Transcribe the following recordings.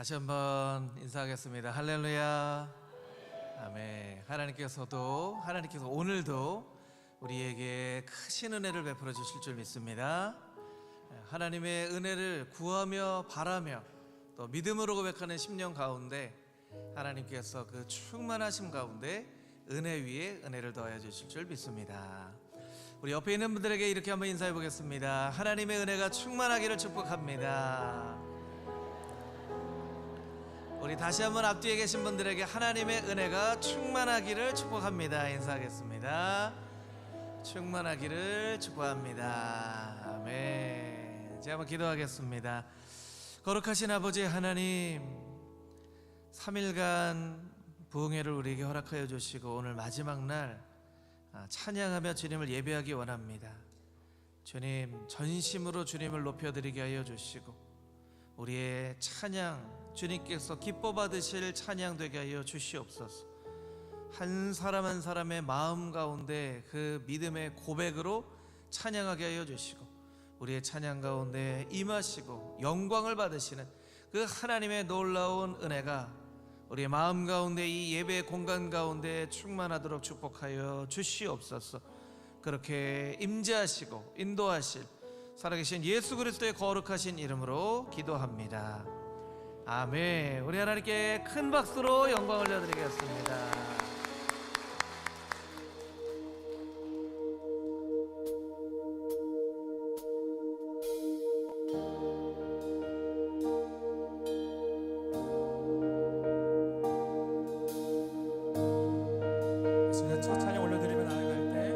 다시 한번 인사하겠습니다. 할렐루야. 아멘. 하나님께서 오늘도 우리에게 크신 은혜를 베풀어 주실 줄 믿습니다. 하나님의 은혜를 구하며 바라며 또 믿음으로 고백하는 심령 가운데 하나님께서 그 충만하심 가운데 은혜 위에 은혜를 더하여 주실 줄 믿습니다. 우리 옆에 있는 분들에게 이렇게 한번 인사해 보겠습니다. 하나님의 은혜가 충만하기를 축복합니다. 우리 다시 한번 앞뒤에 계신 분들에게 하나님의 은혜가 충만하기를 축복합니다. 인사하겠습니다. 충만하기를 축복합니다. 아멘. 제가 한번 기도하겠습니다. 거룩하신 아버지 하나님, 3일간 부흥회를 우리에게 허락하여 주시고 오늘 마지막 날 찬양하며 주님을 예배하기 원합니다. 주님, 전심으로 주님을 높여드리게 하여 주시고 우리의 찬양, 주님께서 기뻐 받으실 찬양 되게 하여 주시옵소서. 한 사람 한 사람의 마음 가운데 그 믿음의 고백으로 찬양하게 하여 주시고 우리의 찬양 가운데 임하시고 영광을 받으시는 그 하나님의 놀라운 은혜가 우리의 마음 가운데 이 예배 공간 가운데 충만하도록 축복하여 주시옵소서. 그렇게 임재하시고 인도하실 살아계신 예수 그리스도의 거룩하신 이름으로 기도합니다. 아멘. 우리 하나님께 큰 박수로 영광 올려드리겠습니다. 첫 찬양 올려드리며 나아갈 때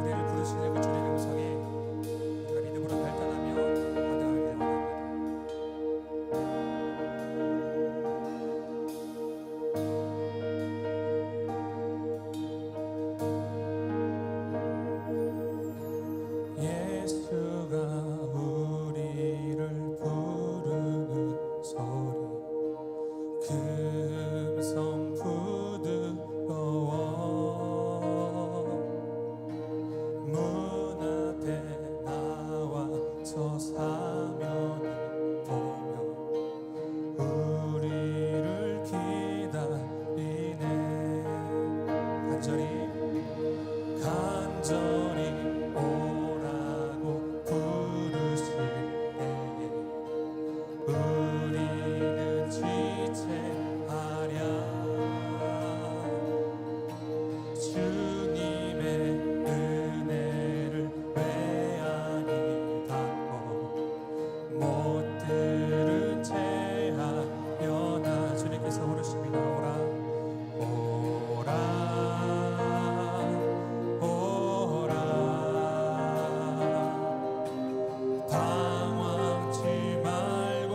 우리를 부르시는 그 주님의 음성에 우리가 믿음으로 발전하며 반응하기를 원합니다. 예수가 우리를 부르는 소리 금성 부드러워 문 앞에 나와서 사면을 보며 우리를 기다리네. 간절히 오라고 부르실 때에 우리는 지체하랴. 주님의 은혜를 왜 아니 닫고 못 들은 채 하려나. 주님께서 부르십니다. 오라 방황치 말고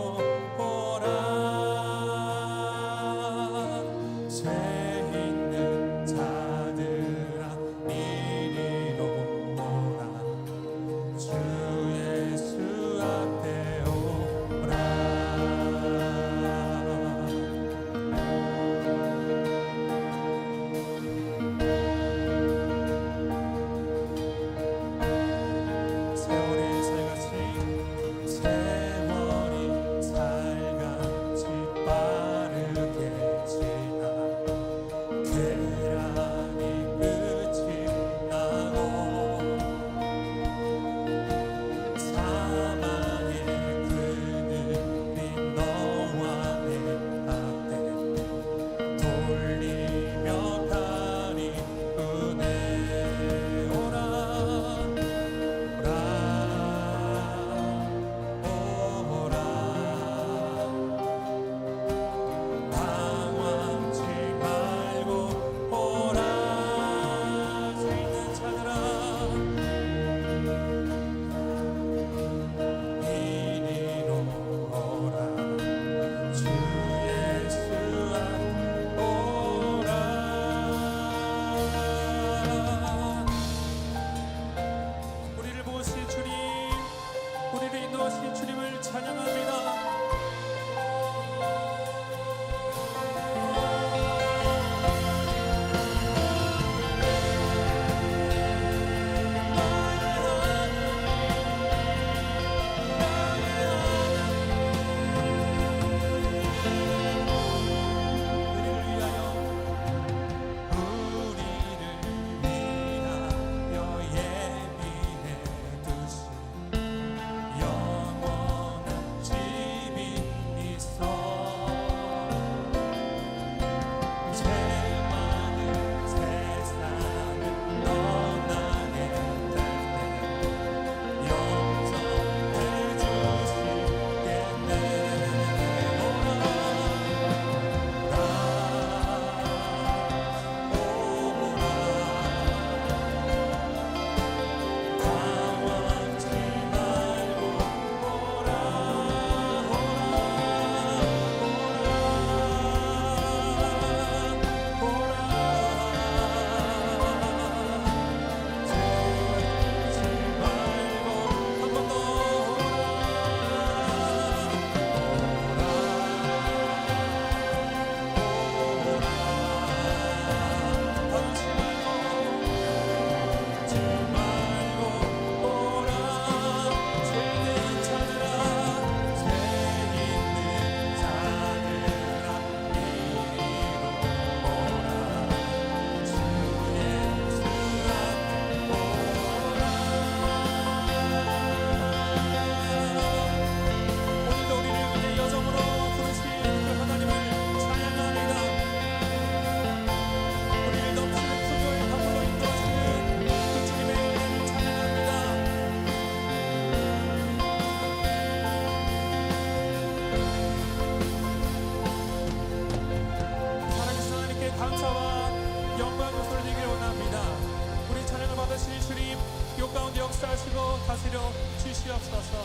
가운데 역사하시고 다스려 주시옵소서.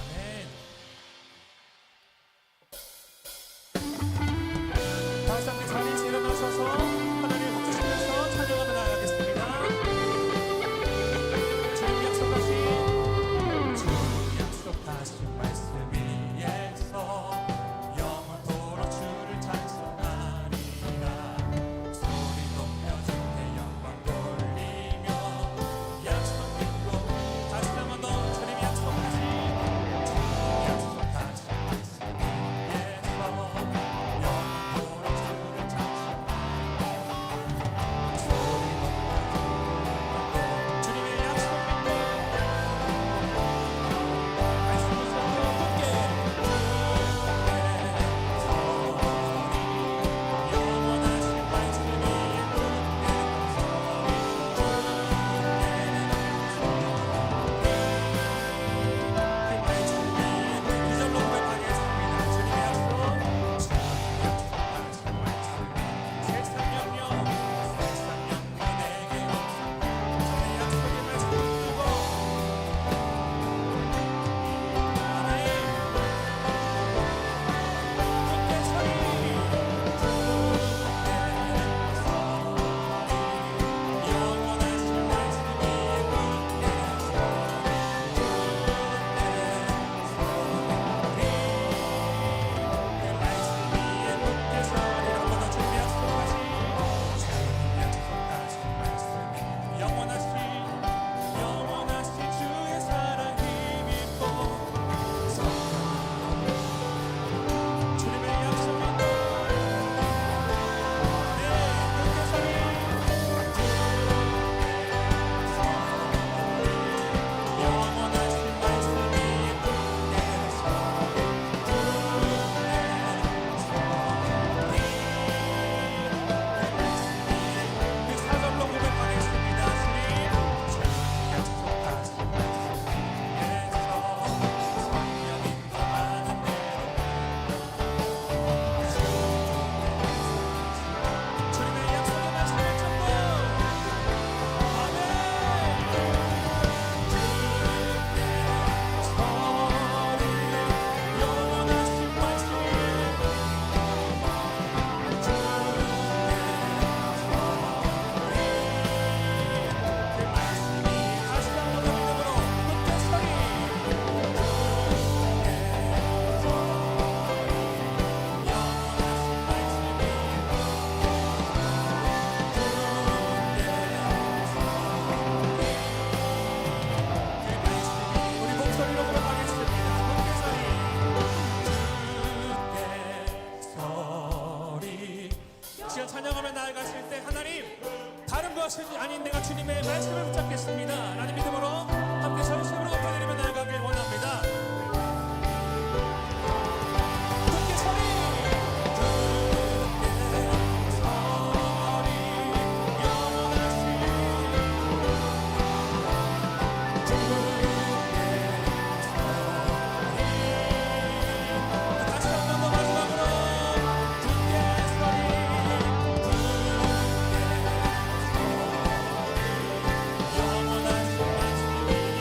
아멘. 다시 함께 자리에서 일어나셔서 하나님을 복주시면서 찬양하며 나아가겠습니다. 주님 약속하신 말씀 위에서 영원토록 주를 찬송하리라. 소리 높여 주께 영광 돌리며 약속 믿고 다시 한번 더 주님 약속하신 말씀 위에서 영원토록 주를 찬송하리라. 소리 높여 주님의 약속 믿고 찬양하며 나아가실 때 하나님 다른 것이 아닌 내가 주님의 말씀을 붙잡겠습니다 라는 믿음으로 함께 전심으로 높여드리며 나아가길 원합니다. 함께 소리 다시 한번 더 마지막으로 영원하신 말씀 위에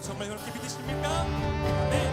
여러분 정말 그렇게 믿으십니까? 네.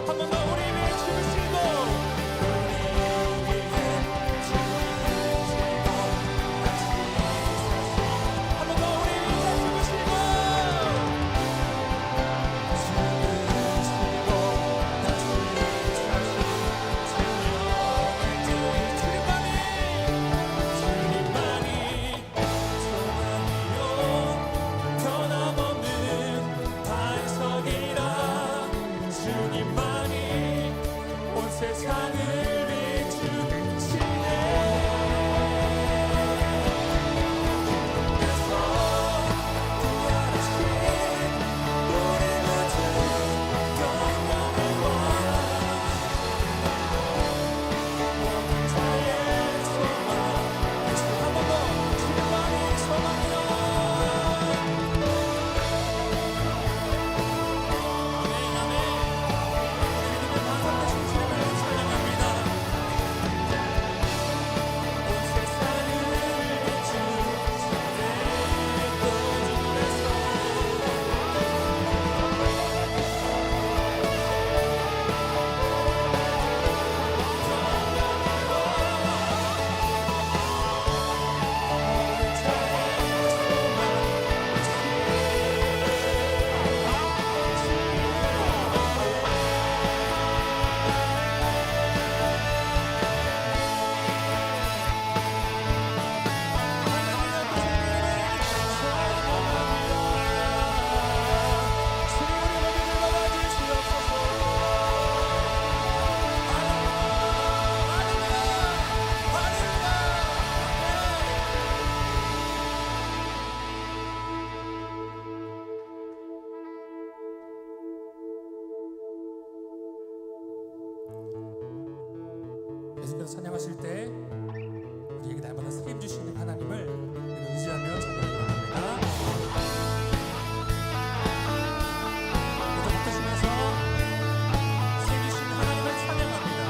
한 번 더 우리 위해 춤을 계속해서 찬양하실 때 우리에게 날마다 세임 주시는 하나님을 의지하며 찬양하기 원합니다. 모두 붙으시면서 세임 주시는 하나님을 찬양합니다.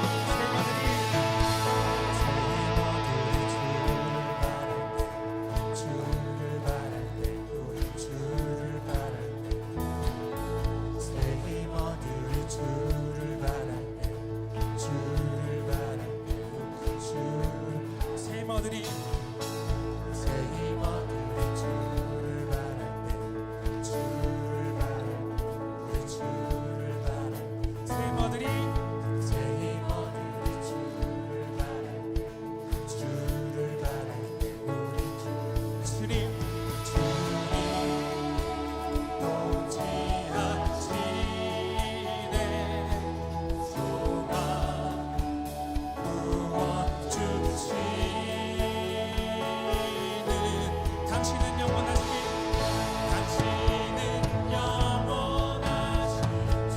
세마들이 주를 바랄 때 우리 주를 바랄 때 세마들이 주를 바랄 때 주를 바랄 때 우리 주를 세마들이 주를 바랄 때 주를 바랄 때 우리 주를 바랄 때 세마들이 주를 바랄 때 주를 바랄 때 우리 주님 당신은 영원하신 주,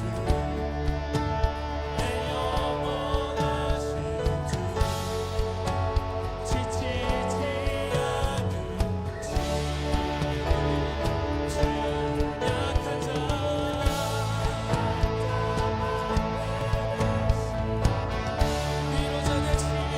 내 영원하신 주, 지치지 않은 약한 자, 위로자 되신 주님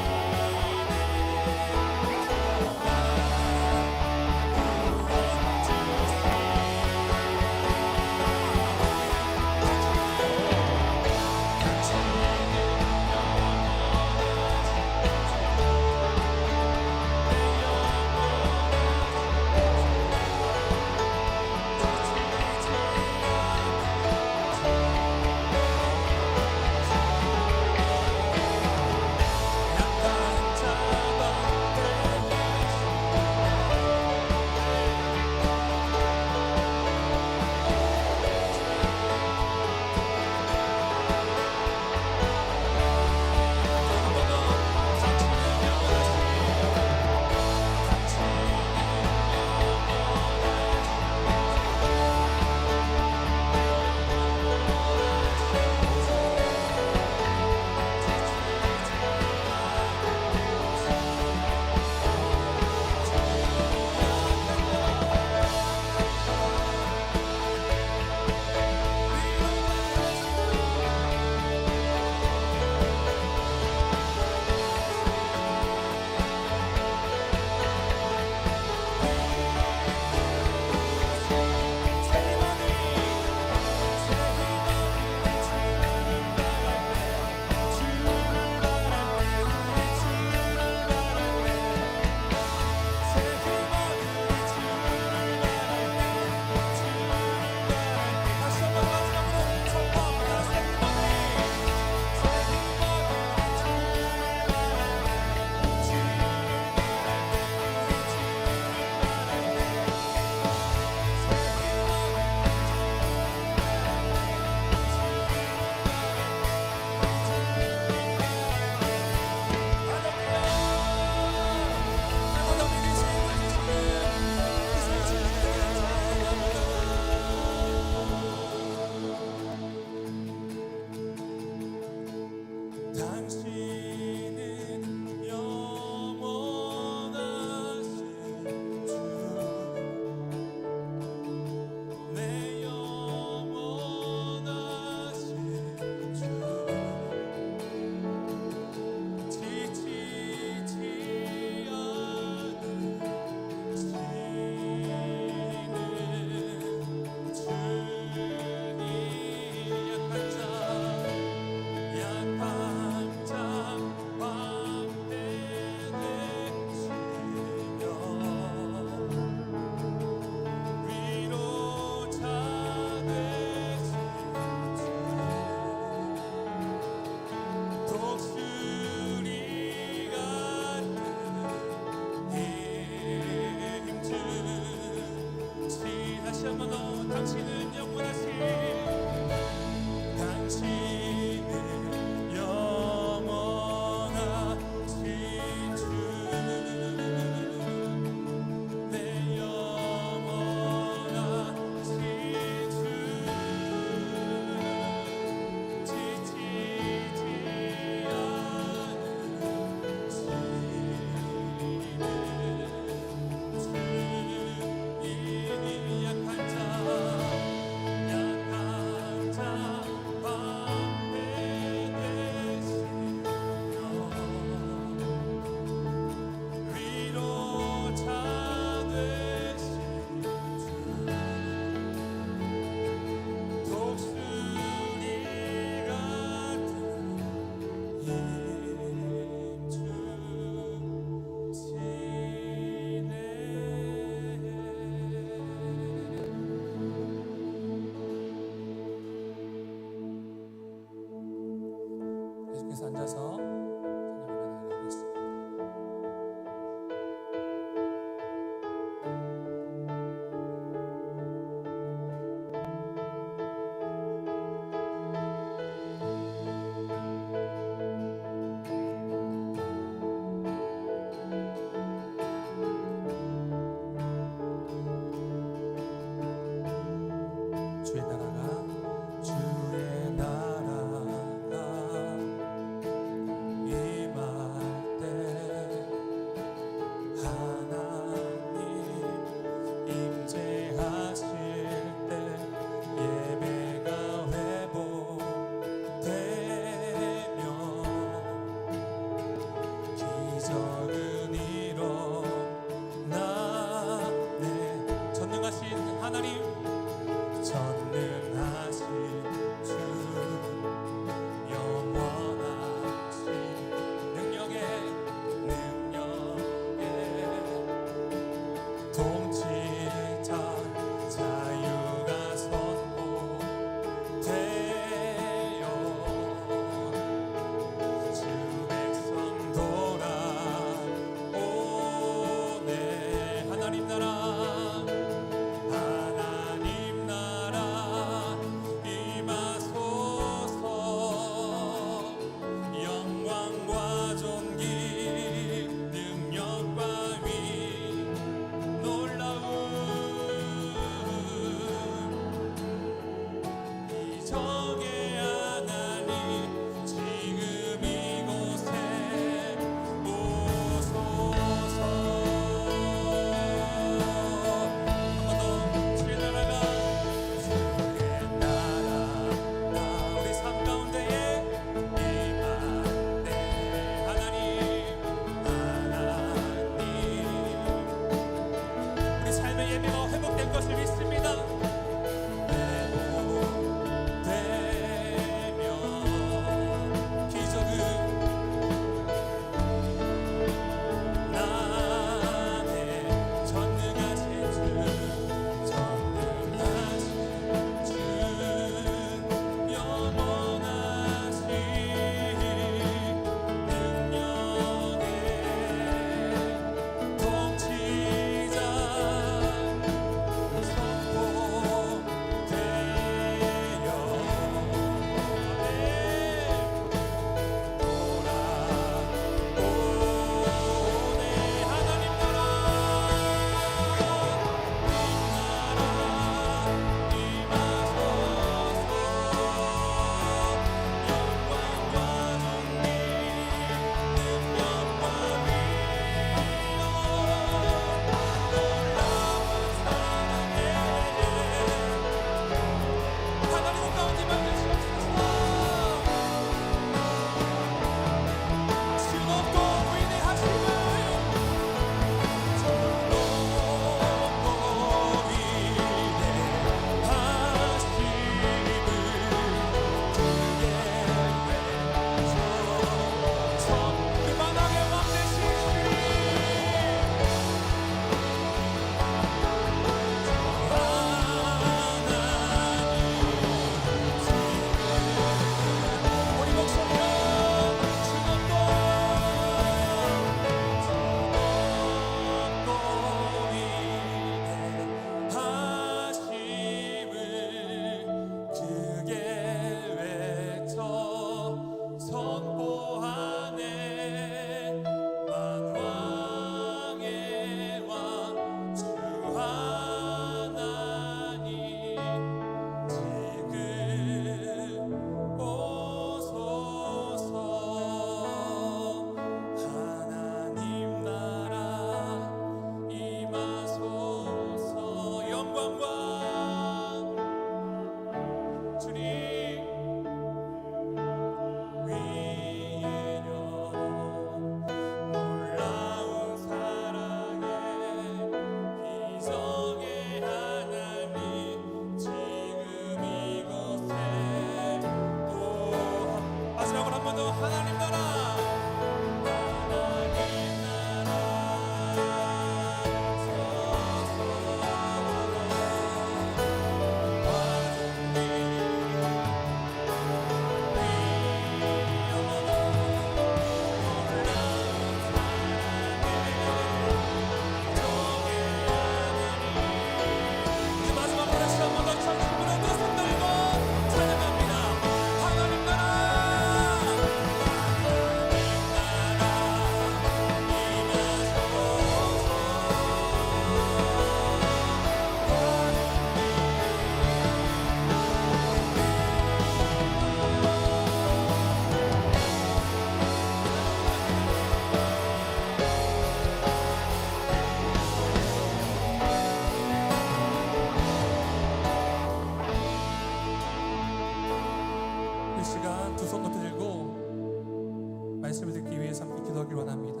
말씀을 듣기 위해서 함께 기도하길 원합니다.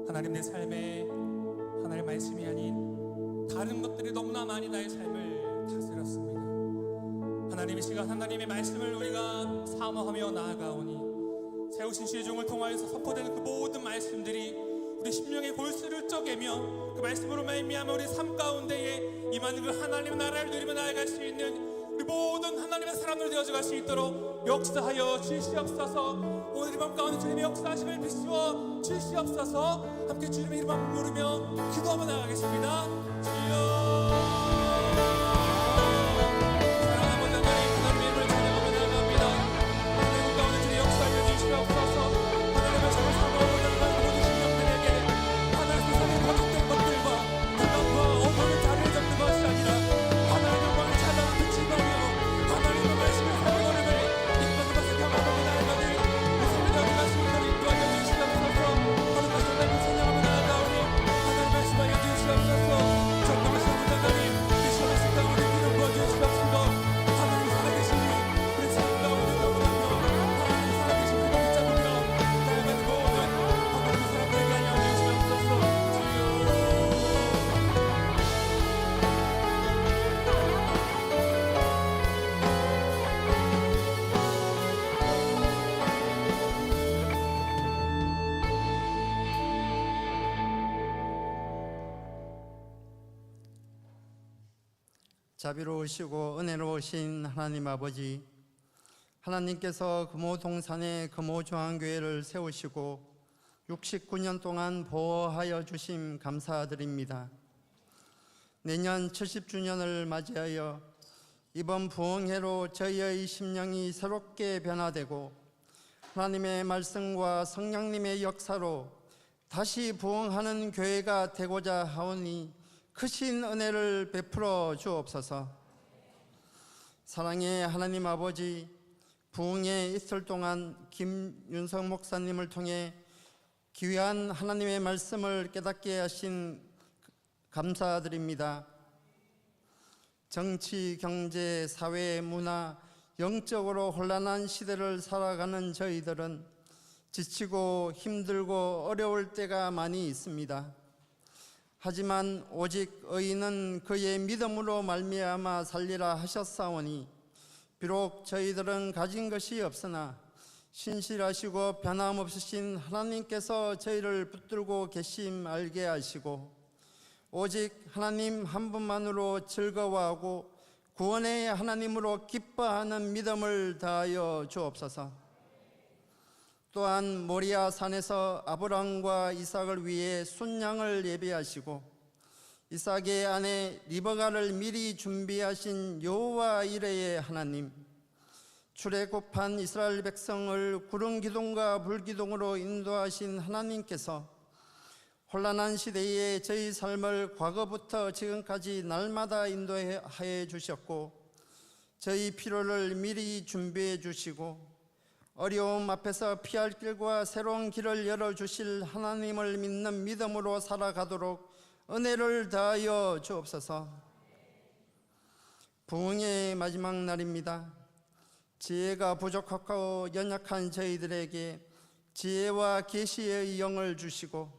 하나님, 내 삶에 하나님의 말씀이 아닌 다른 것들이 너무나 많이 나의 삶을 다스렸습니다. 하나님, 이 시간 하나님의 말씀을 우리가 사모하며 나아가오니 세우신 주의 종을 통하여서 선포되는 그 모든 말씀들이 우리 심령의 골수를 쪼개며 그 말씀으로 말미암아 우리 삶 가운데에 임하는 그 하나님의 나라를 누리며 나아갈 수 있는 우리 모든 하나님의 사람들 되어져 갈 수 있도록 역사하여 주시옵소서. 오늘 이 밤 가운데 주님의 역사하심을 비추어 주시옵소서. 함께 주님의 이름을 부르며 기도하며 나아가겠습니다. 주여, 사랑하는 하나님, 하나님의 이름을 찬양하며 나아갑니다. 하나님 가운데 주의 역사하여 주시옵소서. 하나님의 말씀을 사모하는 모든 신령들에게 하나님 세상의 거짓된 것들과 불안과 어둠을 자리를 잡는 것이 아니라 하나님의 영광을 찬양하는 빛이며 하나님의 말씀을 사모하는 것을 이끌어서 것을 경험하며 나아가는 이 새벽에 나아갈 수 있도록 인도하여 주시옵소서. 하나님 말씀을 찬양하며 나아가오니 하나님 말씀하여 주시옵소서. 전능하신 하나님, 이 시간에 가운데 길을 부어주시옵시고 하나님 살아계시니 우리 삶 가운데 너무나도 하나님 살아계신 그를 붙잡으며 나아가는 모든 하나님 사람들에게 알려 주시옵소서. 자비로우시고 은혜로우신 하나님 아버지, 하나님께서 금호동산에 금호중앙교회를 세우시고 69년 동안 보호하여 주심 감사드립니다. 내년 70주년을 맞이하여 이번 부흥회로 저희의 심령이 새롭게 변화되고 하나님의 말씀과 성령님의 역사로 다시 부흥하는 교회가 되고자 하오니 크신 은혜를 베풀어 주옵소서. 사랑의 하나님 아버지, 부흥회 이틀 동안 김윤석 목사님을 통해 귀한 하나님의 말씀을 깨닫게 하신 감사드립니다. 정치, 경제, 사회, 문화, 영적으로 혼란한 시대를 살아가는 저희들은 지치고 힘들고 어려울 때가 많이 있습니다. 하지만 오직 의인은 그의 믿음으로 말미암아 살리라 하셨사오니 비록 저희들은 가진 것이 없으나 신실하시고 변함없으신 하나님께서 저희를 붙들고 계심 알게 하시고 오직 하나님 한 분만으로 즐거워하고 구원의 하나님으로 기뻐하는 믿음을 다하여 주옵소서. 또한 모리아 산에서 아브람과 이삭을 위해 순양을 예배하시고 이삭의 아내 리버가를 미리 준비하신 여호와 이레의 하나님, 출애굽한 이스라엘 백성을 구름 기둥과 불 기둥으로 인도하신 하나님께서 혼란한 시대에 저희 삶을 과거부터 지금까지 날마다 인도하여 주셨고 저희 필요를 미리 준비해 주시고 어려움 앞에서 피할 길과 새로운 길을 열어주실 하나님을 믿는 믿음으로 살아가도록 은혜를 다하여 주옵소서. 부흥의 마지막 날입니다. 지혜가 부족하고 연약한 저희들에게 지혜와 계시의 영을 주시고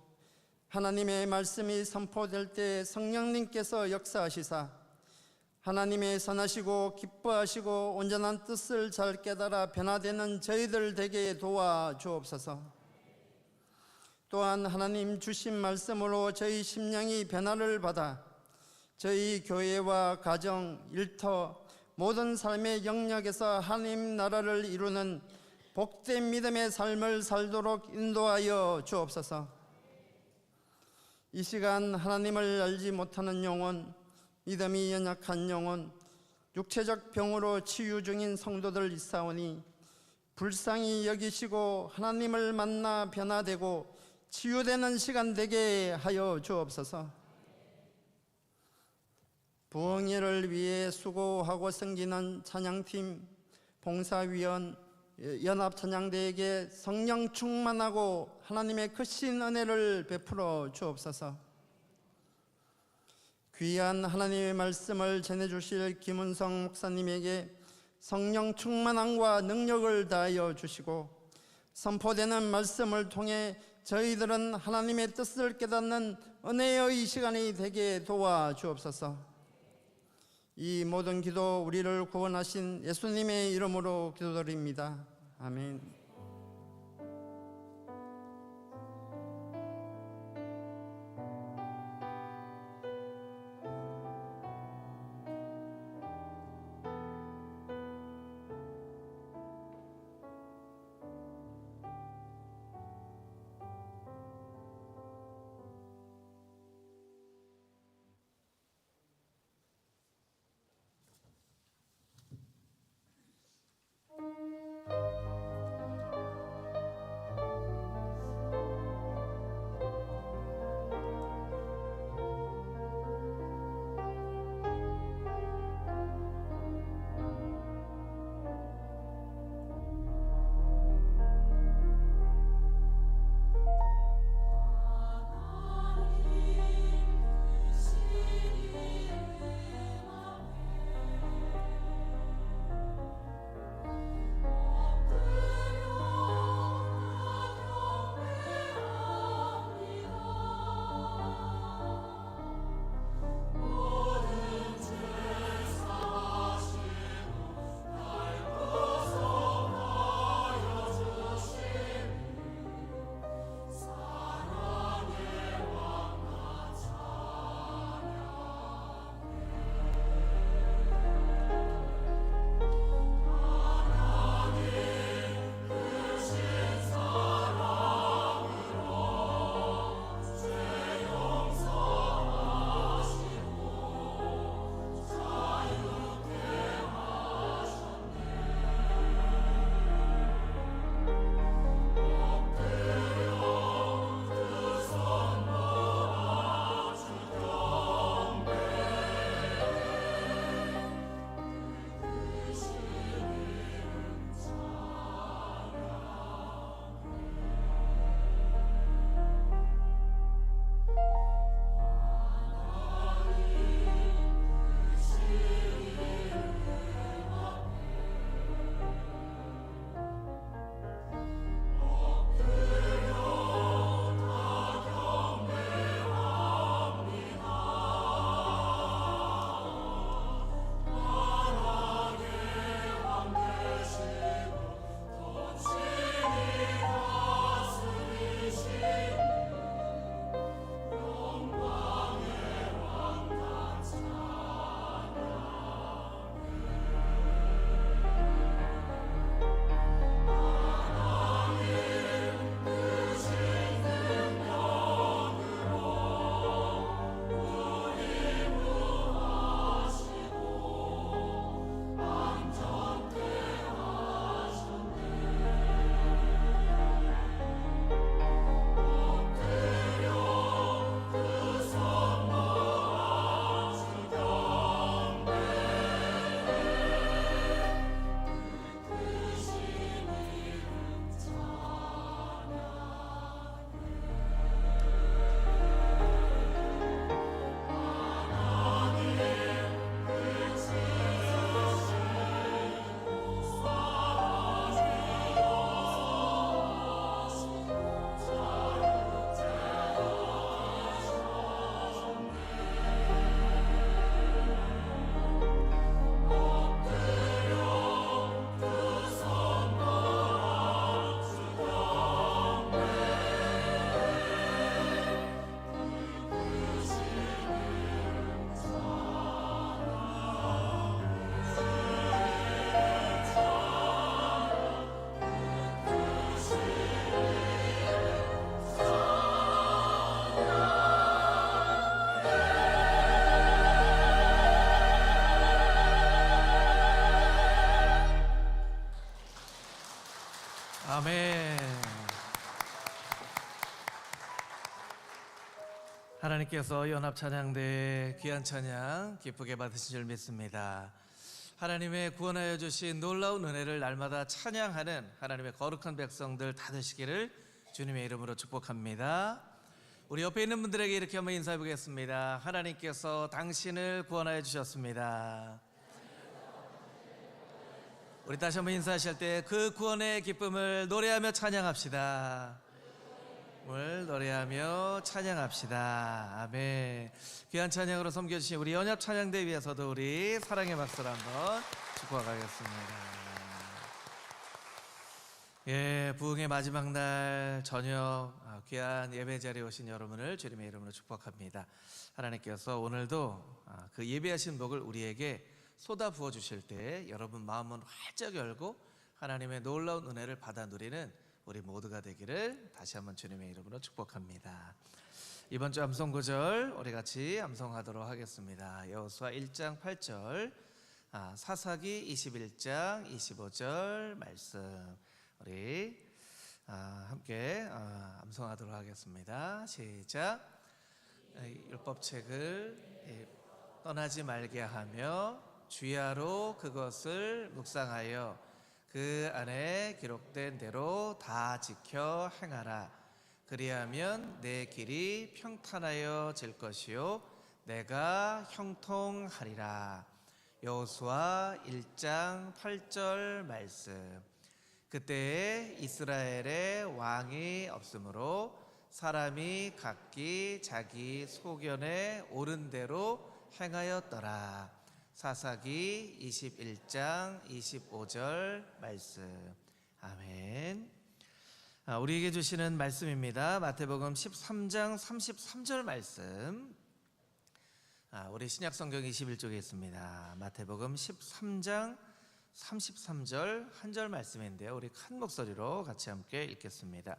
하나님의 말씀이 선포될 때 성령님께서 역사하시사 하나님의 선하시고 기뻐하시고 온전한 뜻을 잘 깨달아 변화되는 저희들 되게 도와주옵소서. 또한 하나님 주신 말씀으로 저희 심령이 변화를 받아 저희 교회와 가정, 일터, 모든 삶의 영역에서 하나님 나라를 이루는 복된 믿음의 삶을 살도록 인도하여 주옵소서. 이 시간 하나님을 알지 못하는 영혼, 믿음이 연약한 영혼, 육체적 병으로 치유 중인 성도들 있사오니 불쌍히 여기시고 하나님을 만나 변화되고 치유되는 시간 되게 하여 주옵소서. 부흥회를 위해 수고하고 섬기는 찬양팀, 봉사위원, 연합찬양대에게 성령 충만하고 하나님의 크신 은혜를 베풀어 주옵소서. 귀한 하나님의 말씀을 전해주실 김은성 목사님에게 성령 충만함과 능력을 다하여 주시고 선포되는 말씀을 통해 저희들은 하나님의 뜻을 깨닫는 은혜의 시간이 되게 도와주옵소서. 이 모든 기도 우리를 구원하신 예수님의 이름으로 기도드립니다. 아멘. 아멘. 하나님께서 연합찬양대의 귀한 찬양 기쁘게 받으신 줄 믿습니다. 하나님의 구원하여 주신 놀라운 은혜를 날마다 찬양하는 하나님의 거룩한 백성들 다 되시기를 주님의 이름으로 축복합니다. 우리 옆에 있는 분들에게 이렇게 한번 인사해 보겠습니다. 하나님께서 당신을 구원하여 주셨습니다. 우리 다시 한번 인사하실 때 그 구원의 기쁨을 노래하며 찬양합시다. 을 노래하며 찬양합시다. 아멘. 귀한 찬양으로 섬겨주신 우리 연합 찬양대 위에서도 우리 사랑의 박수를 한번 축복하겠습니다. 예, 부흥의 마지막 날 저녁 귀한 예배 자리에 오신 여러분을 주님의 이름으로 축복합니다. 하나님께서 오늘도 그 예배하신 복을 우리에게 쏟아 부어 주실 때 여러분 마음은 활짝 열고 하나님의 놀라운 은혜를 받아 누리는 우리 모두가 되기를 다시 한번 주님의 이름으로 축복합니다. 이번 주 암송 구절 우리 같이 암송하도록 하겠습니다. 여호수아 1장 8절, 사사기 21장 25절 말씀 우리 함께 암송하도록 하겠습니다. 시작. 율법책을 떠나지 말게 하며 주야로 그것을 묵상하여 그 안에 기록된 대로 다 지켜 행하라. 그리하면 내 길이 평탄하여 질 것이요 내가 형통하리라. 여호수아 1장 8절 말씀. 그때에 이스라엘에 왕이 없으므로 사람이 각기 자기 소견에 옳은 대로 행하였더라. 사사기 21장 25절 말씀. 아멘. 우리에게 주시는 말씀입니다. 마태복음 13장 33절 말씀. 우리 신약성경 21쪽에 있습니다. 마태복음 13장 33절 한 절 말씀인데요, 우리 큰 목소리로 같이 함께 읽겠습니다.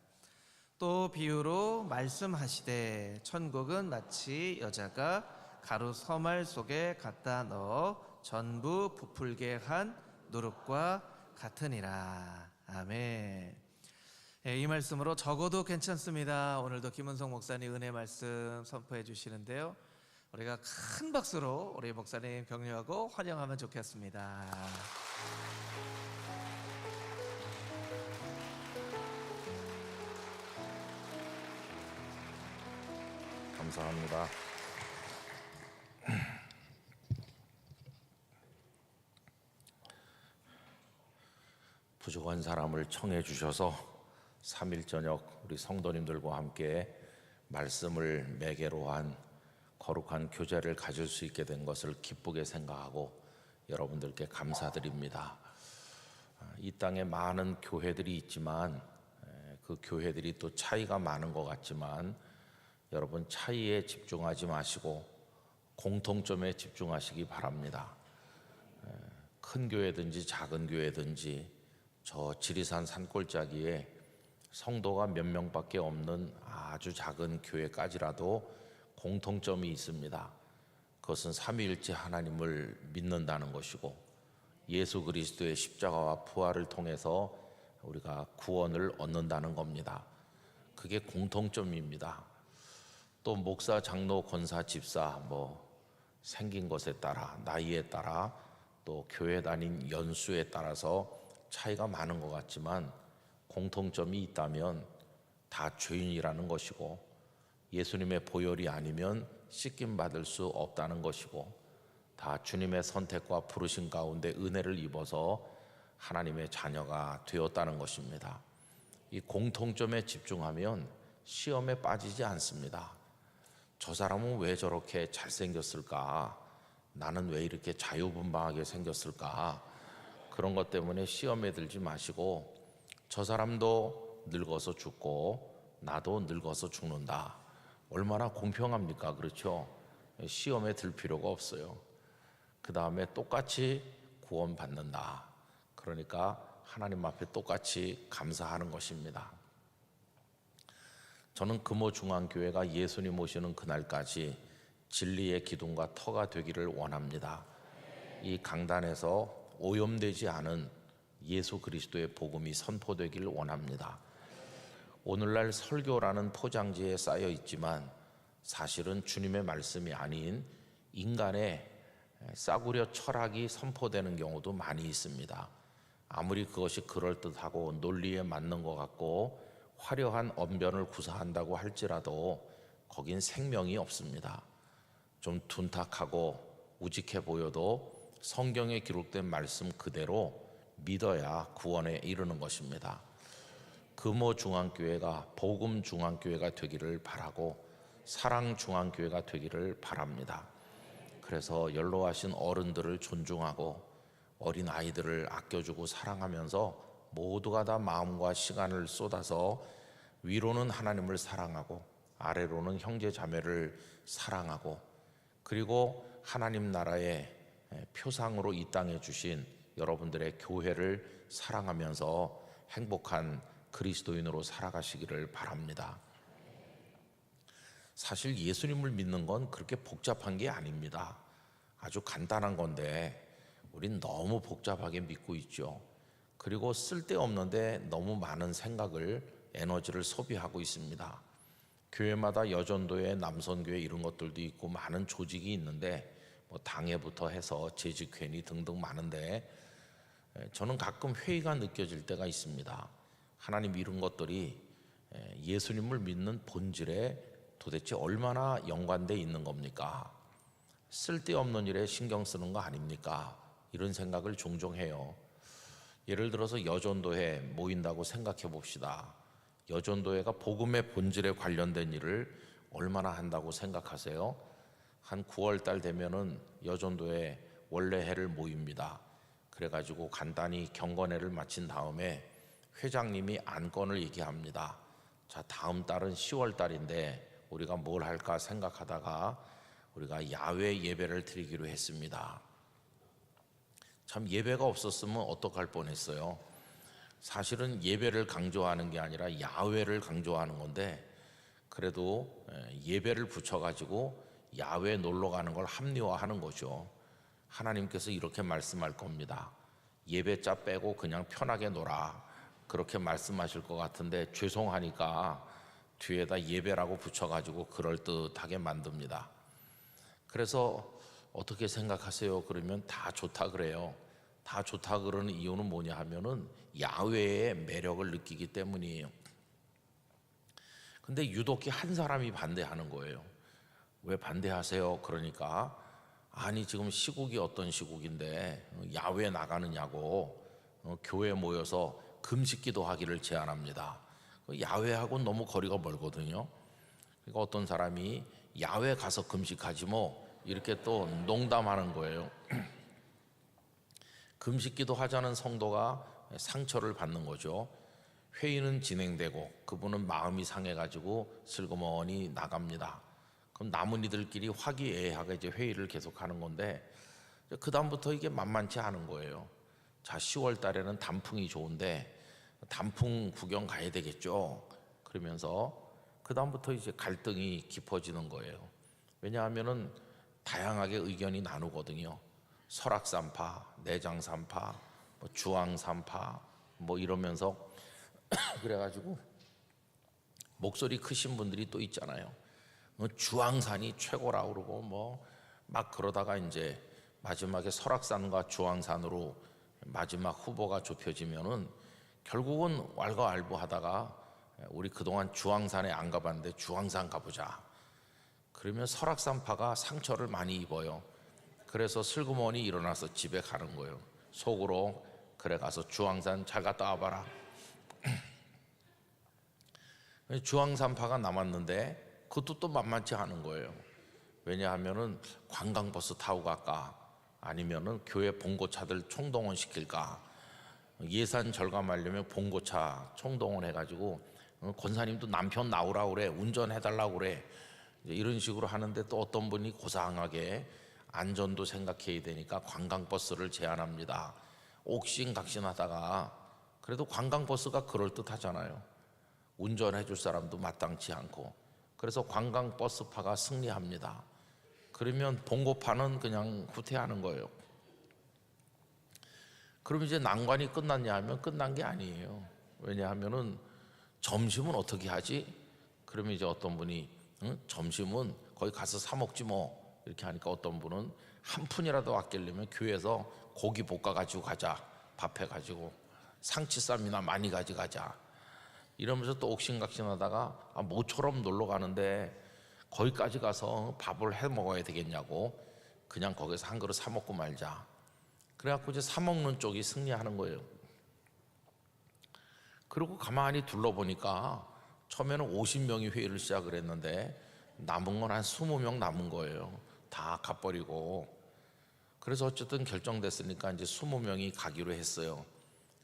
또 비유로 말씀하시되 천국은 마치 여자가 가루 서말 속에 갖다 넣어 전부 부풀게 한 누룩과 같으니라. 아멘. 이 말씀으로 적어도 괜찮습니다. 오늘도 김은성 목사님 은혜 말씀 선포해 주시는데요, 우리가 큰 박수로 우리 목사님 격려하고 환영하면 좋겠습니다. 감사합니다. 부족한 사람을 청해 주셔서 3일 저녁 우리 성도님들과 함께 말씀을 매개로 한 거룩한 교제를 가질 수 있게 된 것을 기쁘게 생각하고 여러분들께 감사드립니다. 이 땅에 많은 교회들이 있지만 그 교회들이 또 차이가 많은 것 같지만 여러분 차이에 집중하지 마시고 공통점에 집중하시기 바랍니다. 큰 교회든지 작은 교회든지 저 지리산 산골짜기에 성도가 몇 명밖에 없는 아주 작은 교회까지라도 공통점이 있습니다. 그것은 삼위일체 하나님을 믿는다는 것이고 예수 그리스도의 십자가와 부활을 통해서 우리가 구원을 얻는다는 겁니다. 그게 공통점입니다. 또 목사, 장로, 권사, 집사 생긴 것에 따라, 나이에 따라, 또 교회 다닌 연수에 따라서 차이가 많은 것 같지만 공통점이 있다면 다 죄인이라는 것이고 예수님의 보혈이 아니면 씻김 받을 수 없다는 것이고 다 주님의 선택과 부르심 가운데 은혜를 입어서 하나님의 자녀가 되었다는 것입니다. 이 공통점에 집중하면 시험에 빠지지 않습니다. 저 사람은 왜 저렇게 잘생겼을까? 나는 왜 이렇게 자유분방하게 생겼을까? 그런 것 때문에 시험에 들지 마시고 저 사람도 늙어서 죽고 나도 늙어서 죽는다. 얼마나 공평합니까? 그렇죠? 시험에 들 필요가 없어요. 그 다음에 똑같이 구원받는다. 그러니까 하나님 앞에 똑같이 감사하는 것입니다. 저는 금호중앙교회가 예수님 오시는 그날까지 진리의 기둥과 터가 되기를 원합니다. 이 강단에서 오염되지 않은 예수 그리스도의 복음이 선포되기를 원합니다. 오늘날 설교라는 포장지에 쌓여 있지만 사실은 주님의 말씀이 아닌 인간의 싸구려 철학이 선포되는 경우도 많이 있습니다. 아무리 그것이 그럴듯하고 논리에 맞는 것 같고 화려한 언변을 구사한다고 할지라도 거긴 생명이 없습니다. 좀 둔탁하고 우직해 보여도 성경에 기록된 말씀 그대로 믿어야 구원에 이르는 것입니다. 금호중앙교회가 복음중앙교회가 되기를 바라고 사랑중앙교회가 되기를 바랍니다. 그래서 연로하신 어른들을 존중하고 어린 아이들을 아껴주고 사랑하면서 모두가 다 마음과 시간을 쏟아서 위로는 하나님을 사랑하고 아래로는 형제 자매를 사랑하고 그리고 하나님 나라의 표상으로 이 땅에 주신 여러분들의 교회를 사랑하면서 행복한 그리스도인으로 살아가시기를 바랍니다. 사실 예수님을 믿는 건 그렇게 복잡한 게 아닙니다. 아주 간단한 건데 우린 너무 복잡하게 믿고 있죠. 그리고 쓸데없는데 너무 많은 생각을 에너지를 소비하고 있습니다. 교회마다 여전도회, 남선교회 이런 것들도 있고 많은 조직이 있는데 뭐 당회부터 해서 재직회의 등등 많은데 저는 가끔 회의가 느껴질 때가 있습니다. 하나님 이런 것들이 예수님을 믿는 본질에 도대체 얼마나 연관돼 있는 겁니까? 쓸데없는 일에 신경 쓰는 거 아닙니까? 이런 생각을 종종 해요. 예를 들어서 여전도회 모인다고 생각해 봅시다. 여전도회가 복음의 본질에 관련된 일을 얼마나 한다고 생각하세요? 한 9월 달 되면은 여전도회 원래 회를 모입니다. 그래가지고 간단히 경건회를 마친 다음에 회장님이 안건을 얘기합니다. 자, 다음 달은 10월 달인데 우리가 뭘 할까 생각하다가 우리가 야외 예배를 드리기로 했습니다. 참 예배가 없었으면 어떡할 뻔했어요. 사실은 예배를 강조하는 게 아니라 야외를 강조하는 건데 그래도 예배를 붙여가지고 야외 놀러 가는 걸 합리화하는 거죠. 하나님께서 이렇게 말씀할 겁니다. 예배자 빼고 그냥 편하게 놀아. 그렇게 말씀하실 것 같은데 죄송하니까 뒤에다 예배라고 붙여가지고 그럴듯하게 만듭니다. 그래서 어떻게 생각하세요? 그러면 다 좋다 그래요. 다 좋다 그러는 이유는 뭐냐 하면은 야외의 매력을 느끼기 때문이에요. 근데 유독히 한 사람이 반대하는 거예요. 왜 반대하세요? 그러니까 아니 지금 시국이 어떤 시국인데 야외 나가느냐고 교회 모여서 금식기도 하기를 제안합니다. 야외하고는 너무 거리가 멀거든요. 그러니까 어떤 사람이 야외 가서 금식하지 뭐 이렇게 또 농담하는 거예요. 금식기도 하자는 성도가 상처를 받는 거죠. 회의는 진행되고 그분은 마음이 상해가지고 슬그머니 나갑니다. 그럼 남은 이들끼리 화기애애하게 이제 회의를 계속하는 건데 그 다음부터 이게 만만치 않은 거예요. 자, 10월 달에는 단풍이 좋은데 단풍 구경 가야 되겠죠. 그러면서 그 다음부터 이제 갈등이 깊어지는 거예요. 왜냐하면은 다양하게 의견이 나누거든요. 설악산파, 내장산파, 뭐 주황산파 뭐 이러면서 그래가지고 목소리 크신 분들이 또 있잖아요. 주황산이 최고라고 그러고 뭐 막 그러다가 이제 마지막에 설악산과 주황산으로 마지막 후보가 좁혀지면은 결국은 왈가왈부하다가 우리 그동안 주황산에 안 가봤는데 주황산 가보자. 그러면 설악산파가 상처를 많이 입어요. 그래서 슬그머니 일어나서 집에 가는 거예요. 속으로 그래 가서 주황산 잘 갔다 와봐라. 주황산파가 남았는데 그것도 또 만만치 않은 거예요. 왜냐하면은 관광버스 타고 갈까 아니면은 교회 봉고차들 총동원 시킬까. 예산 절감하려면 봉고차 총동원 해가지고 권사님도 남편 나오라고 그래, 운전해달라고 그래, 이런 식으로 하는데 또 어떤 분이 고상하게 안전도 생각해야 되니까 관광버스를 제안합니다. 옥신각신하다가 그래도 관광버스가 그럴듯하잖아요. 운전해 줄 사람도 마땅치 않고. 그래서 관광버스파가 승리합니다. 그러면 봉고파는 그냥 후퇴하는 거예요. 그럼 이제 난관이 끝났냐 하면 끝난 게 아니에요. 왜냐하면은 점심은 어떻게 하지? 그러면 이제 어떤 분이 점심은 거기 가서 사 먹지 뭐 이렇게 하니까 어떤 분은 한 푼이라도 아끼려면 교회에서 고기 볶아 가지고 가자. 밥해 가지고 상치쌈이나 많이 가져가자. 이러면서 또 옥신각신하다가 모처럼 놀러 가는데 거기까지 가서 밥을 해 먹어야 되겠냐고 그냥 거기서 한 그릇 사 먹고 말자. 그래갖고 이제 사 먹는 쪽이 승리하는 거예요. 그리고 가만히 둘러보니까 처음에는 50명이 회의를 시작을 했는데 남은 건 한 20명 남은 거예요. 다 갚버리고. 그래서 어쨌든 결정됐으니까 이제 20명이 가기로 했어요.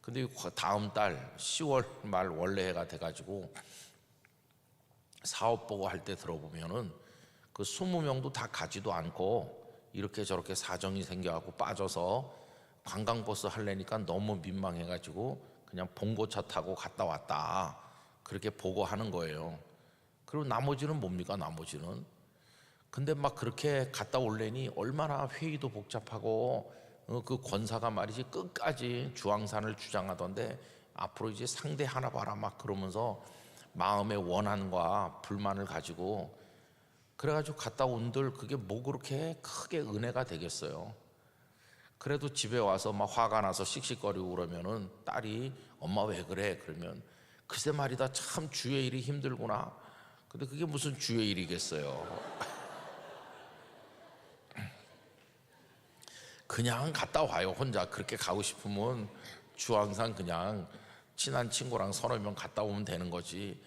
근데 다음 달 10월 말 원래해가 돼가지고 사업 보고 할 때 들어보면은 그 20명도 다 가지도 않고 이렇게 저렇게 사정이 생겨갖고 빠져서 관광버스 하려니까 너무 민망해가지고 그냥 봉고차 타고 갔다 왔다, 그렇게 보고하는 거예요. 그리고 나머지는 뭡니까? 나머지는 근데 막 그렇게 갔다 올래니 얼마나 회의도 복잡하고 그 권사가 말이지 끝까지 주황산을 주장하던데 앞으로 이제 상대 하나 봐라 막 그러면서 마음의 원한과 불만을 가지고 그래가지고 갔다 온들 그게 뭐 그렇게 크게 은혜가 되겠어요. 그래도 집에 와서 막 화가 나서 씩씩거리고 그러면은 딸이 엄마 왜 그래? 그러면 글쎄 말이다, 참 주의 일이 힘들구나. 근데 그게 무슨 주의 일이겠어요. 그냥 갔다 와요. 혼자 그렇게 가고 싶으면 주황산 그냥 친한 친구랑 서너 명 갔다 오면 되는 거지.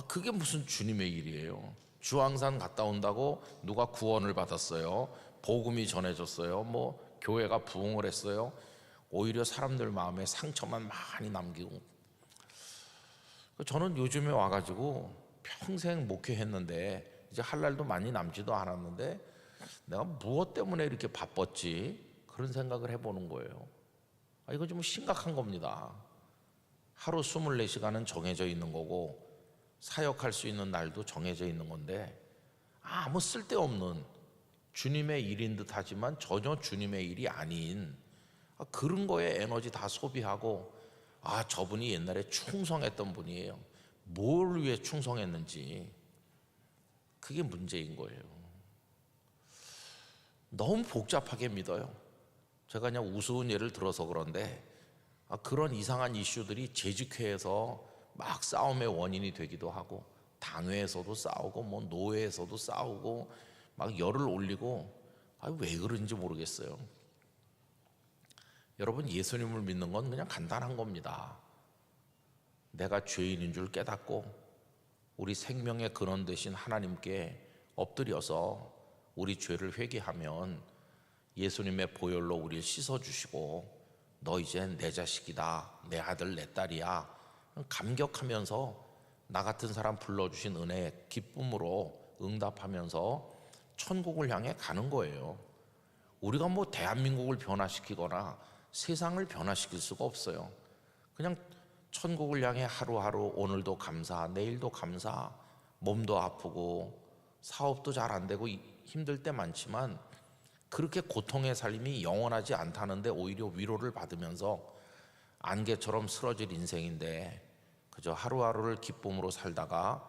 그게 무슨 주님의 일이에요. 주황산 갔다 온다고 누가 구원을 받았어요? 복음이 전해졌어요? 뭐 교회가 부흥을 했어요? 오히려 사람들 마음에 상처만 많이 남기고. 저는 요즘에 와가지고 평생 목회했는데 이제 할 날도 많이 남지도 않았는데 내가 무엇 때문에 이렇게 바빴지? 그런 생각을 해보는 거예요. 이거 좀 심각한 겁니다. 하루 24시간은 정해져 있는 거고 사역할 수 있는 날도 정해져 있는 건데 아무 쓸데없는 주님의 일인 듯 하지만 전혀 주님의 일이 아닌 그런 거에 에너지 다 소비하고 저분이 옛날에 충성했던 분이에요. 뭘 위해 충성했는지 그게 문제인 거예요. 너무 복잡하게 믿어요. 제가 그냥 우스운 예를 들어서 그런데 그런 이상한 이슈들이 재직회에서 막 싸움의 원인이 되기도 하고 당회에서도 싸우고 뭐 노회에서도 싸우고 막 열을 올리고 왜 그런지 모르겠어요. 여러분, 예수님을 믿는 건 그냥 간단한 겁니다. 내가 죄인인 줄 깨닫고 우리 생명의 근원 되신 하나님께 엎드려서 우리 죄를 회개하면 예수님의 보혈로 우리를 씻어주시고 너 이젠 내 자식이다, 내 아들 내 딸이야, 감격하면서 나 같은 사람 불러주신 은혜에 기쁨으로 응답하면서 천국을 향해 가는 거예요. 우리가 뭐 대한민국을 변화시키거나 세상을 변화시킬 수가 없어요. 그냥 천국을 향해 하루하루 오늘도 감사, 내일도 감사, 몸도 아프고 사업도 잘 안 되고 힘들 때 많지만 그렇게 고통의 삶이 영원하지 않다는데 오히려 위로를 받으면서 안개처럼 쓰러질 인생인데 그저 하루하루를 기쁨으로 살다가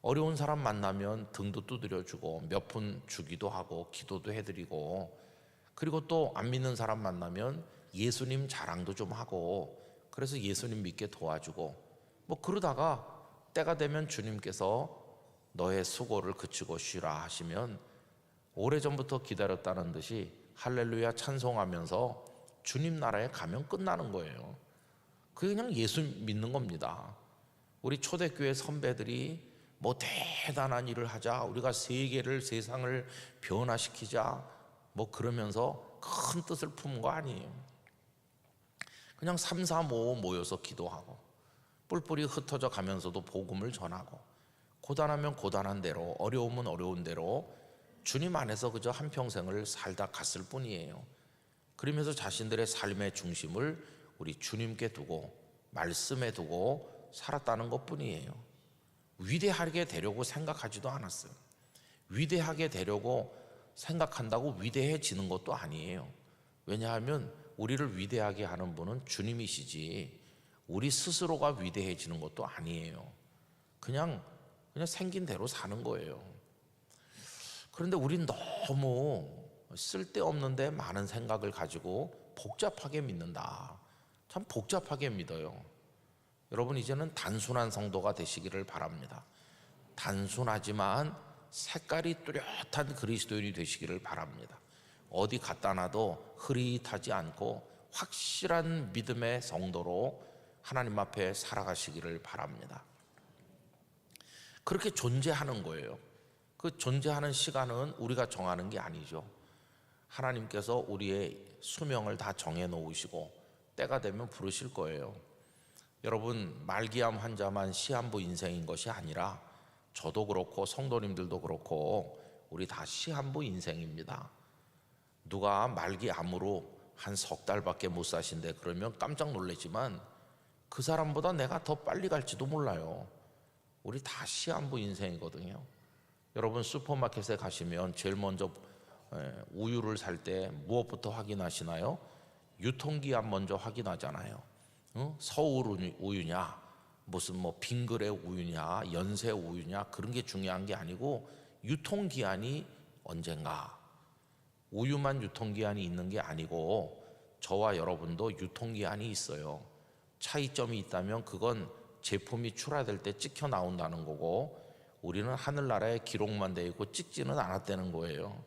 어려운 사람 만나면 등도 두드려주고 몇 푼 주기도 하고 기도도 해드리고 그리고 또 안 믿는 사람 만나면 예수님 자랑도 좀 하고 그래서 예수님 믿게 도와주고 뭐 그러다가 때가 되면 주님께서 너의 수고를 그치고 쉬라 하시면 오래전부터 기다렸다는 듯이 할렐루야 찬송하면서 주님 나라에 가면 끝나는 거예요. 그게 그냥 예수 믿는 겁니다. 우리 초대교회 선배들이 뭐 대단한 일을 하자, 우리가 세상을 변화시키자 뭐 그러면서 큰 뜻을 품은 거 아니에요. 그냥 3, 4, 5 모여서 기도하고 뿔뿔이 흩어져 가면서도 복음을 전하고 고단하면 고단한 대로, 어려우면 어려운 대로 주님 안에서 그저 한평생을 살다 갔을 뿐이에요. 그러면서 자신들의 삶의 중심을 우리 주님께 두고 말씀에 두고 살았다는 것뿐이에요. 위대하게 되려고 생각하지도 않았어요. 위대하게 되려고 생각한다고 위대해지는 것도 아니에요. 왜냐하면 우리를 위대하게 하는 분은 주님이시지 우리 스스로가 위대해지는 것도 아니에요. 그냥 생긴 대로 사는 거예요. 그런데 우린 너무 쓸데없는데 많은 생각을 가지고 복잡하게 믿는다. 참 복잡하게 믿어요. 여러분, 이제는 단순한 성도가 되시기를 바랍니다. 단순하지만 색깔이 뚜렷한 그리스도인이 되시기를 바랍니다. 어디 갖다 놔도 흐릿하지 않고 확실한 믿음의 성도로 하나님 앞에 살아가시기를 바랍니다. 그렇게 존재하는 거예요. 그 존재하는 시간은 우리가 정하는 게 아니죠. 하나님께서 우리의 수명을 다 정해 놓으시고 때가 되면 부르실 거예요. 여러분, 말기암 환자만 시한부 인생인 것이 아니라 저도 그렇고 성도님들도 그렇고 우리 다 시한부 인생입니다. 누가 말기암으로 한 석 달밖에 못 사신대 그러면 깜짝 놀라지만 그 사람보다 내가 더 빨리 갈지도 몰라요. 우리 다 시한부 인생이거든요. 여러분, 슈퍼마켓에 가시면 제일 먼저 우유를 살 때 무엇부터 확인하시나요? 유통기한 먼저 확인하잖아요. 서울 우유냐, 무슨 뭐 빙그레 우유냐, 연세 우유냐, 그런 게 중요한 게 아니고 유통기한이 언젠가. 우유만 유통기한이 있는 게 아니고 저와 여러분도 유통기한이 있어요. 차이점이 있다면 그건 제품이 출하될 때 찍혀 나온다는 거고 우리는 하늘나라에 기록만 돼 있고 찍지는 않았다는 거예요.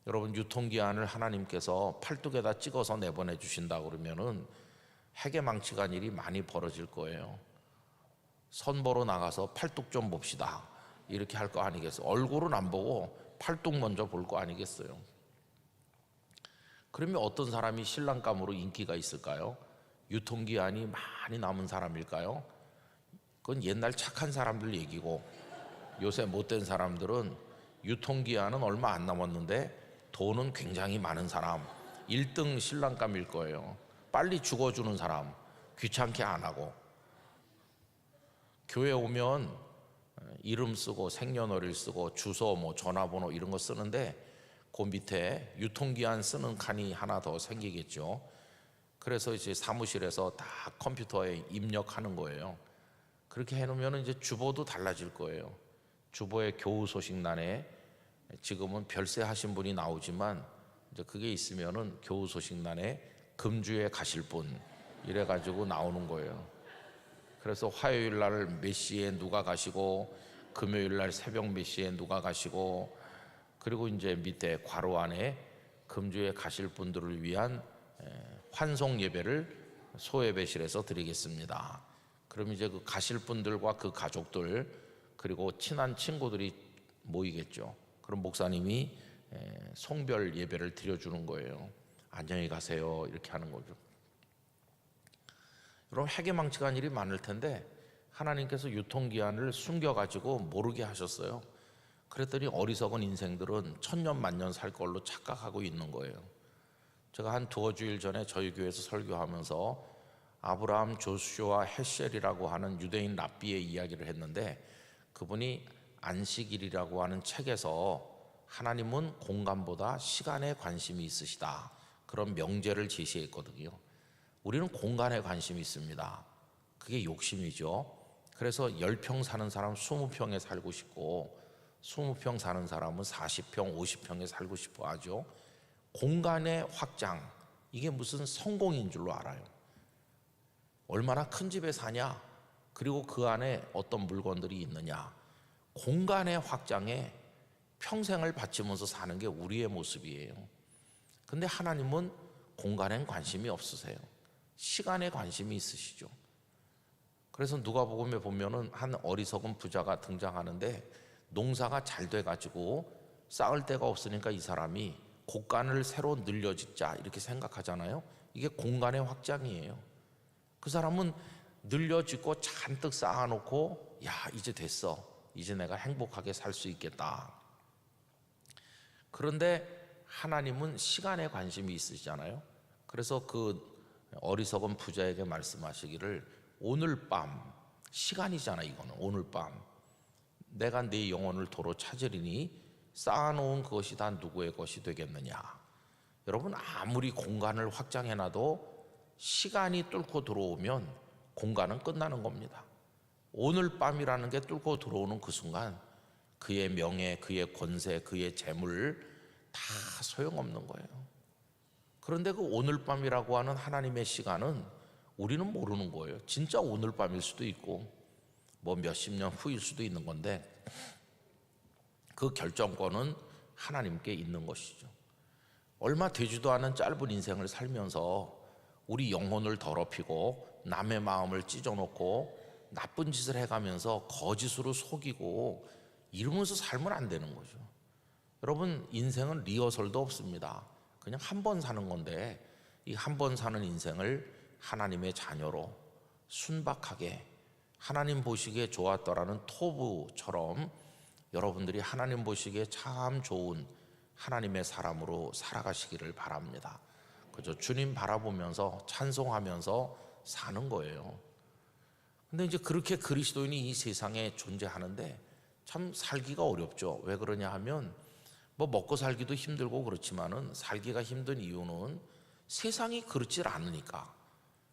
여러분, 유통기한을 하나님께서 팔뚝에다 찍어서 내보내 주신다 그러면은 해계망측한 일이 많이 벌어질 거예요. 선보러 나가서 팔뚝 좀 봅시다 이렇게 할 거 아니겠어요? 얼굴은 안 보고 팔뚝 먼저 볼 거 아니겠어요? 그러면 어떤 사람이 신랑감으로 인기가 있을까요? 유통기한이 많이 남은 사람일까요? 그건 옛날 착한 사람들 얘기고 요새 못된 사람들은 유통기한은 얼마 안 남았는데 돈은 굉장히 많은 사람, 1등 신랑감일 거예요. 빨리 죽어주는 사람, 귀찮게 안 하고. 교회 오면 이름 쓰고 생년월일 쓰고 주소 뭐 전화번호 이런 거 쓰는데 그 밑에 유통기한 쓰는 칸이 하나 더 생기겠죠. 그래서 이제 사무실에서 다 컴퓨터에 입력하는 거예요. 그렇게 해놓으면 이제 주보도 달라질 거예요. 주보의 교우 소식란에 지금은 별세하신 분이 나오지만 이제 그게 있으면은 교우 소식란에 금주에 가실 분 이래가지고 나오는 거예요. 그래서 화요일 날 몇 시에 누가 가시고 금요일 날 새벽 몇 시에 누가 가시고 그리고 이제 밑에 괄호 안에 금주에 가실 분들을 위한 환송 예배를 소예배실에서 드리겠습니다. 그럼 이제 그 가실 분들과 그 가족들 그리고 친한 친구들이 모이겠죠. 그럼 목사님이 송별 예배를 드려주는 거예요. 안녕히 가세요 이렇게 하는 거죠. 여러분, 해계망측한 일이 많을 텐데 하나님께서 유통기한을 숨겨가지고 모르게 하셨어요. 그랬더니 어리석은 인생들은 천년 만년 살 걸로 착각하고 있는 거예요. 제가 한 두어 주일 전에 저희 교회에서 설교하면서 아브라함 조슈아 헤셀이라고 하는 유대인 랍비의 이야기를 했는데 그분이 안식일이라고 하는 책에서 하나님은 공간보다 시간에 관심이 있으시다 그런 명제를 제시했거든요. 우리는 공간에 관심이 있습니다. 그게 욕심이죠. 그래서 10평 사는 사람 20평에 살고 싶고 20평 사는 사람은 40평, 50평에 살고 싶어 하죠. 공간의 확장, 이게 무슨 성공인 줄로 알아요. 얼마나 큰 집에 사냐, 그리고 그 안에 어떤 물건들이 있느냐. 공간의 확장에 평생을 바치면서 사는 게 우리의 모습이에요. 근데 하나님은 공간엔 관심이 없으세요. 시간에 관심이 있으시죠. 그래서 누가복음에 보면은 한 어리석은 부자가 등장하는데 농사가 잘 돼가지고 쌓을 데가 없으니까 이 사람이 곡간을 새로 늘려짓자 이렇게 생각하잖아요. 이게 공간의 확장이에요. 그 사람은 늘려짓고 잔뜩 쌓아놓고 야 이제 됐어, 이제 내가 행복하게 살 수 있겠다. 그런데 하나님은 시간에 관심이 있으시잖아요. 그래서 그 어리석은 부자에게 말씀하시기를 오늘 밤, 시간이잖아 이거는, 오늘 밤 내가 네 영혼을 도로 찾으리니 쌓아놓은 그것이 다 누구의 것이 되겠느냐. 여러분, 아무리 공간을 확장해놔도 시간이 뚫고 들어오면 공간은 끝나는 겁니다. 오늘 밤이라는 게 뚫고 들어오는 그 순간 그의 명예, 그의 권세, 그의 재물 다 소용없는 거예요. 그런데 그 오늘 밤이라고 하는 하나님의 시간은 우리는 모르는 거예요. 진짜 오늘 밤일 수도 있고 뭐 몇십 년 후일 수도 있는 건데 그 결정권은 하나님께 있는 것이죠. 얼마 되지도 않은 짧은 인생을 살면서 우리 영혼을 더럽히고 남의 마음을 찢어놓고 나쁜 짓을 해가면서 거짓으로 속이고 이러면서 살면 안 되는 거죠. 여러분, 인생은 리허설도 없습니다. 그냥 한 번 사는 건데 이 한 번 사는 인생을 하나님의 자녀로 순박하게 하나님 보시기에 좋았더라는 토부처럼 여러분들이 하나님 보시기에 참 좋은 하나님의 사람으로 살아가시기를 바랍니다. 그저 주님 바라보면서 찬송하면서 사는 거예요. 근데 이제 그렇게 그리스도인이 이 세상에 존재하는데 참 살기가 어렵죠. 왜 그러냐 하면 뭐 먹고 살기도 힘들고 그렇지만은 살기가 힘든 이유는 세상이 그렇지 않으니까.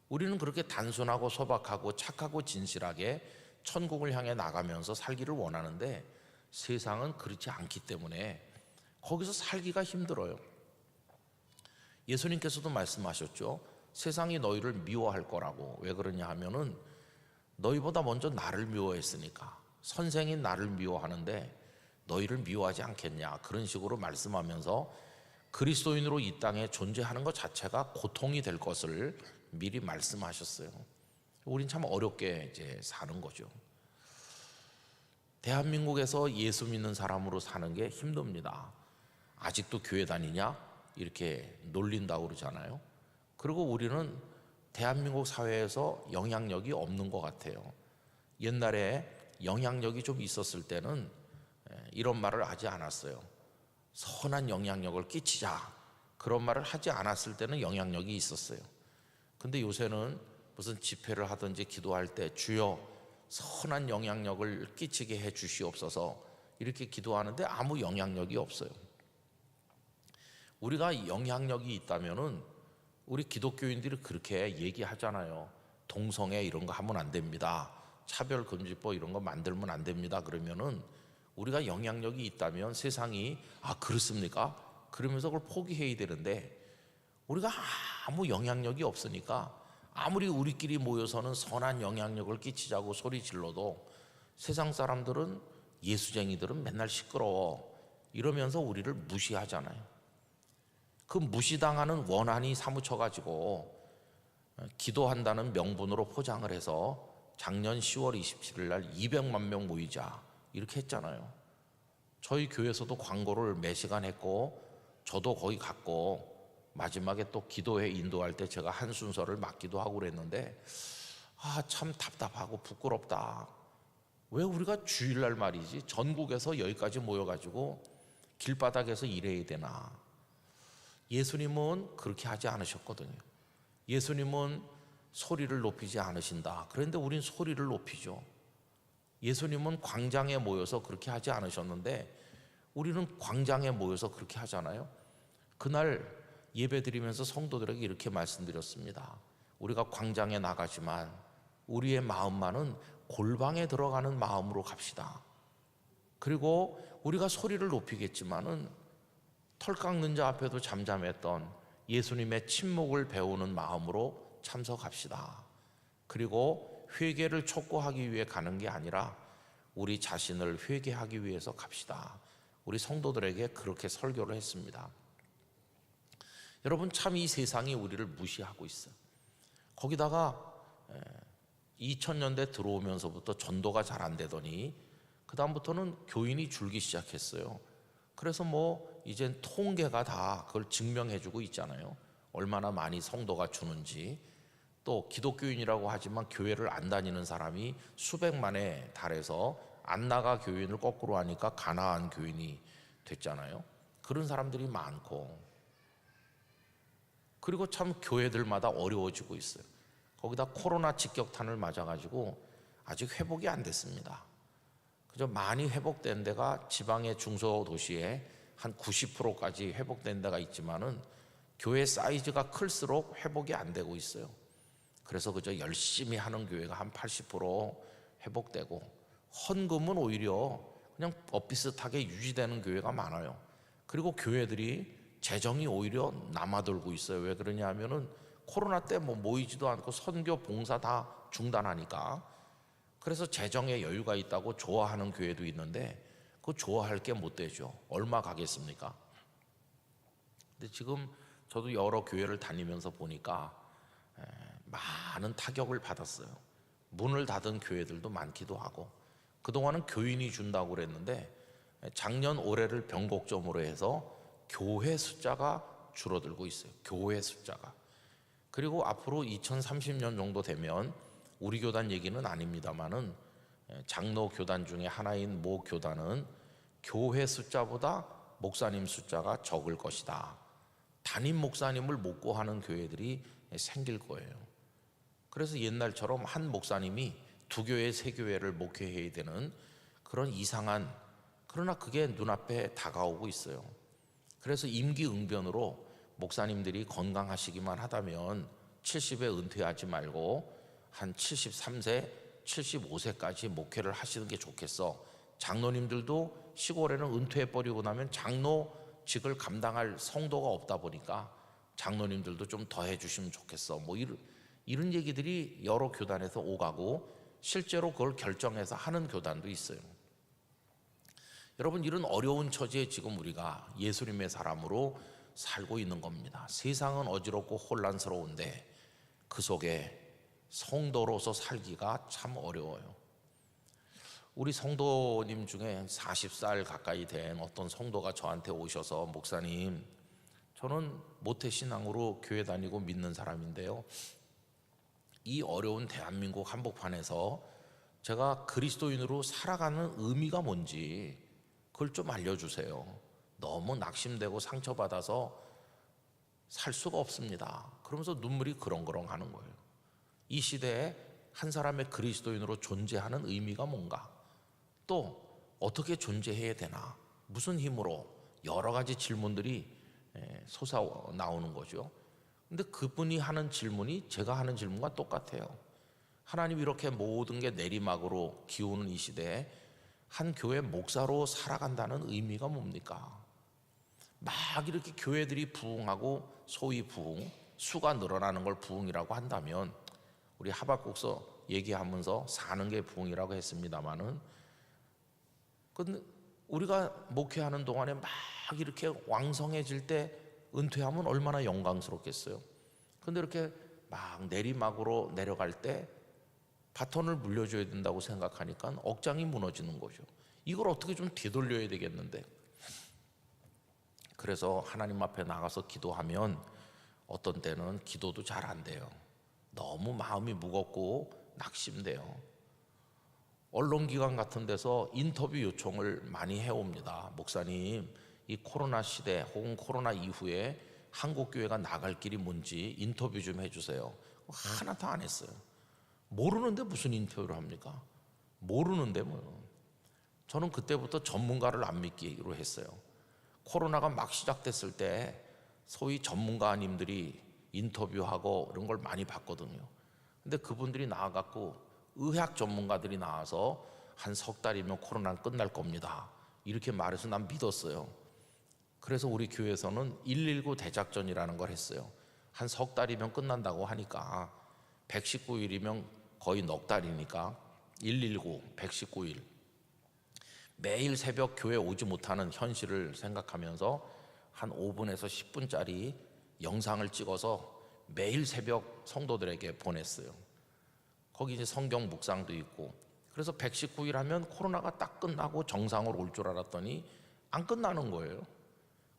우리는 그렇게 단순하고 소박하고 착하고 진실하게 천국을 향해 나가면서 살기를 원하는데 세상은 그렇지 않기 때문에 거기서 살기가 힘들어요. 예수님께서도 말씀하셨죠. 세상이 너희를 미워할 거라고. 왜 그러냐 하면은 너희보다 먼저 나를 미워했으니까. 선생인 나를 미워하는데 너희를 미워하지 않겠냐, 그런 식으로 말씀하면서 그리스도인으로 이 땅에 존재하는 것 자체가 고통이 될 것을 미리 말씀하셨어요. 우린 참 어렵게 이제 사는 거죠. 대한민국에서 예수 믿는 사람으로 사는 게 힘듭니다. 아직도 교회 다니냐? 이렇게 놀린다고 그러잖아요. 그리고 우리는 대한민국 사회에서 영향력이 없는 것 같아요. 옛날에 영향력이 좀 있었을 때는 이런 말을 하지 않았어요. 선한 영향력을 끼치자, 그런 말을 하지 않았을 때는 영향력이 있었어요. 근데 요새는 무슨 집회를 하든지 기도할 때 주여 선한 영향력을 끼치게 해 주시옵소서 이렇게 기도하는데 아무 영향력이 없어요. 우리가 영향력이 있다면은 우리 기독교인들이 그렇게 얘기하잖아요. 동성애 이런 거 하면 안 됩니다. 차별금지법 이런 거 만들면 안 됩니다. 그러면은 우리가 영향력이 있다면 세상이 아 그렇습니까? 그러면서 그걸 포기해야 되는데 우리가 아무 영향력이 없으니까 아무리 우리끼리 모여서는 선한 영향력을 끼치자고 소리 질러도 세상 사람들은, 예수쟁이들은 맨날 시끄러워 이러면서 우리를 무시하잖아요. 그 무시당하는 원한이 사무쳐가지고 기도한다는 명분으로 포장을 해서 작년 10월 27일 날 200만 명 모이자 이렇게 했잖아요. 저희 교회에서도 광고를 매 시간 했고 저도 거기 갔고 마지막에 또 기도회 인도할 때 제가 한 순서를 맡기도 하고 그랬는데 참 답답하고 부끄럽다. 왜 우리가 주일날 말이지 전국에서 여기까지 모여가지고 길바닥에서 일해야 되나. 예수님은 그렇게 하지 않으셨거든요. 예수님은 소리를 높이지 않으신다. 그런데 우린 소리를 높이죠. 예수님은 광장에 모여서 그렇게 하지 않으셨는데 우리는 광장에 모여서 그렇게 하잖아요. 그날 예배드리면서 성도들에게 이렇게 말씀드렸습니다. 우리가 광장에 나가지만 우리의 마음만은 골방에 들어가는 마음으로 갑시다. 그리고 우리가 소리를 높이겠지만은 털 깎는 자 앞에도 잠잠했던 예수님의 침묵을 배우는 마음으로 참석합시다. 그리고 회개를 촉구하기 위해 가는 게 아니라 우리 자신을 회개하기 위해서 갑시다. 우리 성도들에게 그렇게 설교를 했습니다. 여러분, 참 이 세상이 우리를 무시하고 있어요. 거기다가 2000년대 들어오면서부터 전도가 잘 안 되더니 그 다음부터는 교인이 줄기 시작했어요. 그래서 뭐 이젠 통계가 다 그걸 증명해주고 있잖아요. 얼마나 많이 성도가 주는지. 또 기독교인이라고 하지만 교회를 안 다니는 사람이 수백만에 달해서 안 나가 교인을 거꾸로 하니까 가나안 교인이 됐잖아요. 그런 사람들이 많고, 그리고 참 교회들마다 어려워지고 있어요. 거기다 코로나 직격탄을 맞아가지고 아직 회복이 안 됐습니다. 그저 많이 회복된 데가 지방의 중소도시에 한 90%까지 회복된 데가 있지만은 교회 사이즈가 클수록 회복이 안 되고 있어요. 그래서 그저 열심히 하는 교회가 한 80% 회복되고, 헌금은 오히려 그냥 비슷하게 유지되는 교회가 많아요. 그리고 교회들이 재정이 오히려 남아돌고 있어요. 왜 그러냐 하면은 코로나 때 뭐 모이지도 않고 선교 봉사 다 중단하니까. 그래서 재정에 여유가 있다고 좋아하는 교회도 있는데 그 좋아할 게 못 되죠. 얼마 가겠습니까? 근데 지금 저도 여러 교회를 다니면서 보니까 많은 타격을 받았어요. 문을 닫은 교회들도 많기도 하고, 그동안은 교인이 준다고 그랬는데 작년 올해를 변곡점으로 해서 교회 숫자가 줄어들고 있어요. 교회 숫자가. 그리고 앞으로 2030년 정도 되면 우리 교단 얘기는 아닙니다만은 장로 교단 중에 하나인 모 교단은 교회 숫자보다 목사님 숫자가 적을 것이다. 담임 목사님을 못 구하는 교회들이 생길 거예요. 그래서 옛날처럼 한 목사님이 두 교회, 세 교회를 목회해야 되는 그런 이상한, 그러나 그게 눈앞에 다가오고 있어요. 그래서 임기응변으로 목사님들이 건강하시기만 하다면 70에 은퇴하지 말고 한 73세, 75세까지 목회를 하시는 게 좋겠어. 장로님들도 시골에는 은퇴해버리고 나면 장로직을 감당할 성도가 없다 보니까 장로님들도 좀 더 해주시면 좋겠어. 뭐 이런 얘기들이 여러 교단에서 오가고 실제로 그걸 결정해서 하는 교단도 있어요. 여러분, 이런 어려운 처지에 지금 우리가 예수님의 사람으로 살고 있는 겁니다. 세상은 어지럽고 혼란스러운데 그 속에 성도로서 살기가 참 어려워요. 우리 성도님 중에 40살 가까이 된 어떤 성도가 저한테 오셔서, 목사님, 저는 모태신앙으로 교회 다니고 믿는 사람인데요, 이 어려운 대한민국 한복판에서 제가 그리스도인으로 살아가는 의미가 뭔지 그걸 좀 알려주세요. 너무 낙심되고 상처받아서 살 수가 없습니다. 그러면서 눈물이 그렁그렁 하는 거예요. 이 시대에 한 사람의 그리스도인으로 존재하는 의미가 뭔가, 또 어떻게 존재해야 되나, 무슨 힘으로, 여러 가지 질문들이 솟아나오는 거죠. 근데 그분이 하는 질문이 제가 하는 질문과 똑같아요. 하나님 이렇게 모든 게 내리막으로 기우는 이 시대에 한 교회 목사로 살아간다는 의미가 뭡니까? 막 이렇게 교회들이 부흥하고, 소위 부흥, 수가 늘어나는 걸 부흥이라고 한다면, 우리 하박국서 얘기하면서 사는 게 부흥이라고 했습니다마는, 근데 우리가 목회하는 동안에 막 이렇게 왕성해질 때 은퇴하면 얼마나 영광스럽겠어요. 근데 이렇게 막 내리막으로 내려갈 때 바톤을 물려줘야 된다고 생각하니까 억장이 무너지는 거죠. 이걸 어떻게 좀 되돌려야 되겠는데, 그래서 하나님 앞에 나가서 기도하면 어떤 때는 기도도 잘 안 돼요. 너무 마음이 무겁고 낙심돼요. 언론기관 같은 데서 인터뷰 요청을 많이 해옵니다. 목사님, 이 코로나 시대 혹은 코로나 이후에 한국교회가 나갈 길이 뭔지 인터뷰 좀 해주세요. 하나도 안 했어요. 모르는데 무슨 인터뷰를 합니까? 모르는데 뭐. 저는 그때부터 전문가를 안 믿기로 했어요. 코로나가 막 시작됐을 때 소위 전문가님들이 인터뷰하고 이런 걸 많이 봤거든요. 근데 그분들이 나와갖고, 의학 전문가들이 나와서 한 석 달이면 코로나는 끝날 겁니다, 이렇게 말해서 난 믿었어요. 그래서 우리 교회에서는 119 대작전이라는 걸 했어요. 한 석 달이면 끝난다고 하니까 119일이면 거의 넉 달이니까 119, 119일. 매일 새벽 교회 오지 못하는 현실을 생각하면서 한 5분에서 10분짜리 영상을 찍어서 매일 새벽 성도들에게 보냈어요. 거기 이제 성경 묵상도 있고. 그래서 119일 하면 코로나가 딱 끝나고 정상으로 올 줄 알았더니 안 끝나는 거예요.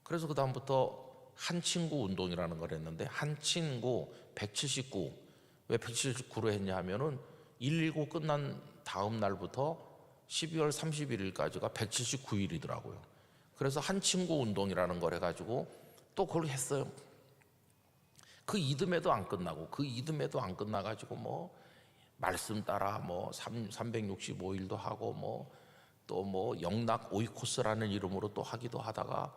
그래서 그 다음부터 한 친구 운동이라는 걸 했는데, 한 친구 179, 왜 179로 했냐 하면은 119 끝난 다음 날부터 12월 31일까지가 179일이더라고요. 그래서 한 친구 운동이라는 걸 해가지고 또 그걸 했어요. 그 이듬해도 안 끝나고, 그 이듬해도 안 끝나가지고 뭐 말씀 따라 뭐 365일도 하고 뭐 또 뭐 영락 오이코스라는 이름으로 또 하기도 하다가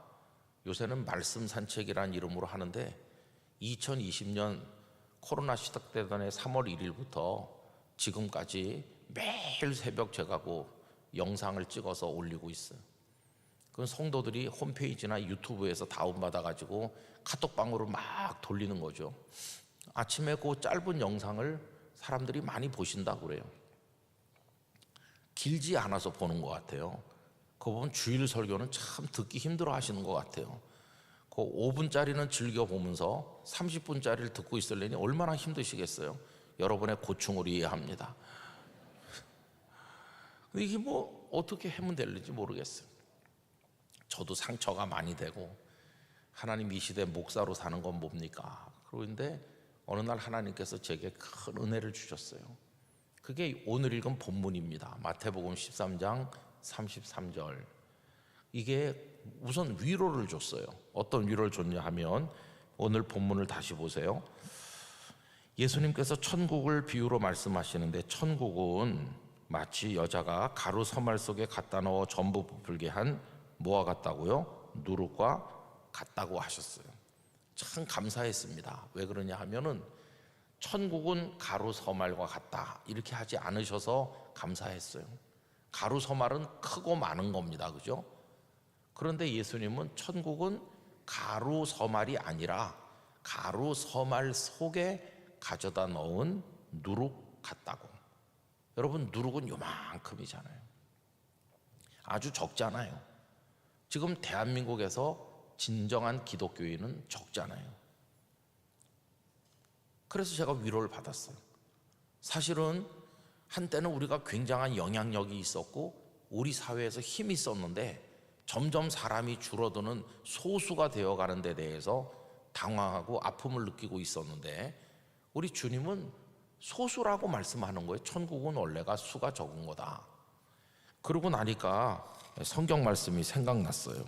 요새는 말씀 산책이라는 이름으로 하는데, 2020년 코로나 시작되던 해 3월 1일부터 지금까지 매일 새벽 제가 그 영상을 찍어서 올리고 있어요. 그건 성도들이 홈페이지나 유튜브에서 다운받아가지고 카톡방으로 막 돌리는 거죠. 아침에 그 짧은 영상을 사람들이 많이 보신다고 그래요. 길지 않아서 보는 것 같아요. 그 부분 주일 설교는 참 듣기 힘들어 하시는 것 같아요. 그 5분짜리는 즐겨보면서 30분짜리를 듣고 있으려니 얼마나 힘드시겠어요? 여러분의 고충을 이해합니다. 근데 이게 뭐 어떻게 하면 될지 모르겠어요. 저도 상처가 많이 되고, 하나님 이 시대 목사로 사는 건 뭡니까? 그런데 어느 날 하나님께서 제게 큰 은혜를 주셨어요. 그게 오늘 읽은 본문입니다. 마태복음 13장 33절. 이게 우선 위로를 줬어요. 어떤 위로를 줬냐 하면, 오늘 본문을 다시 보세요. 예수님께서 천국을 비유로 말씀하시는데, 천국은 마치 여자가 가루 서말 속에 갖다 넣어 전부 부풀게 한 뭐와 같다고요? 누룩과 같다고 하셨어요. 참 감사했습니다. 왜 그러냐 하면은 천국은 가루 서말과 같다 이렇게 하지 않으셔서 감사했어요. 가루 서말은 크고 많은 겁니다, 그죠? 그런데 예수님은 천국은 가루 서말이 아니라 가루 서말 속에 가져다 넣은 누룩 같다고. 여러분, 누룩은 요만큼이잖아요. 아주 적잖아요. 지금 대한민국에서 진정한 기독교인은 적잖아요. 그래서 제가 위로를 받았어요. 사실은 한때는 우리가 굉장한 영향력이 있었고 우리 사회에서 힘이 있었는데, 점점 사람이 줄어드는 소수가 되어가는 데 대해서 당황하고 아픔을 느끼고 있었는데, 우리 주님은 소수라고 말씀하는 거예요. 천국은 원래가 수가 적은 거다. 그러고 나니까 성경 말씀이 생각났어요.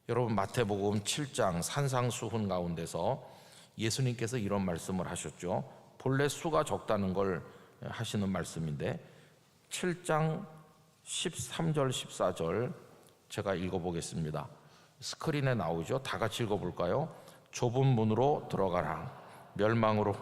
여러분, 마태복음 7장 산상수훈 가운데서 예수님께서 이런 말씀을 하셨죠. 본래 수가 적다는 걸 하시는 말씀인데, 7장 13절 14절 제가 읽어보겠습니다. 스크린에 나오죠. 다 같이 읽어볼까요? 좁은 문으로 들어가라. 멸망으로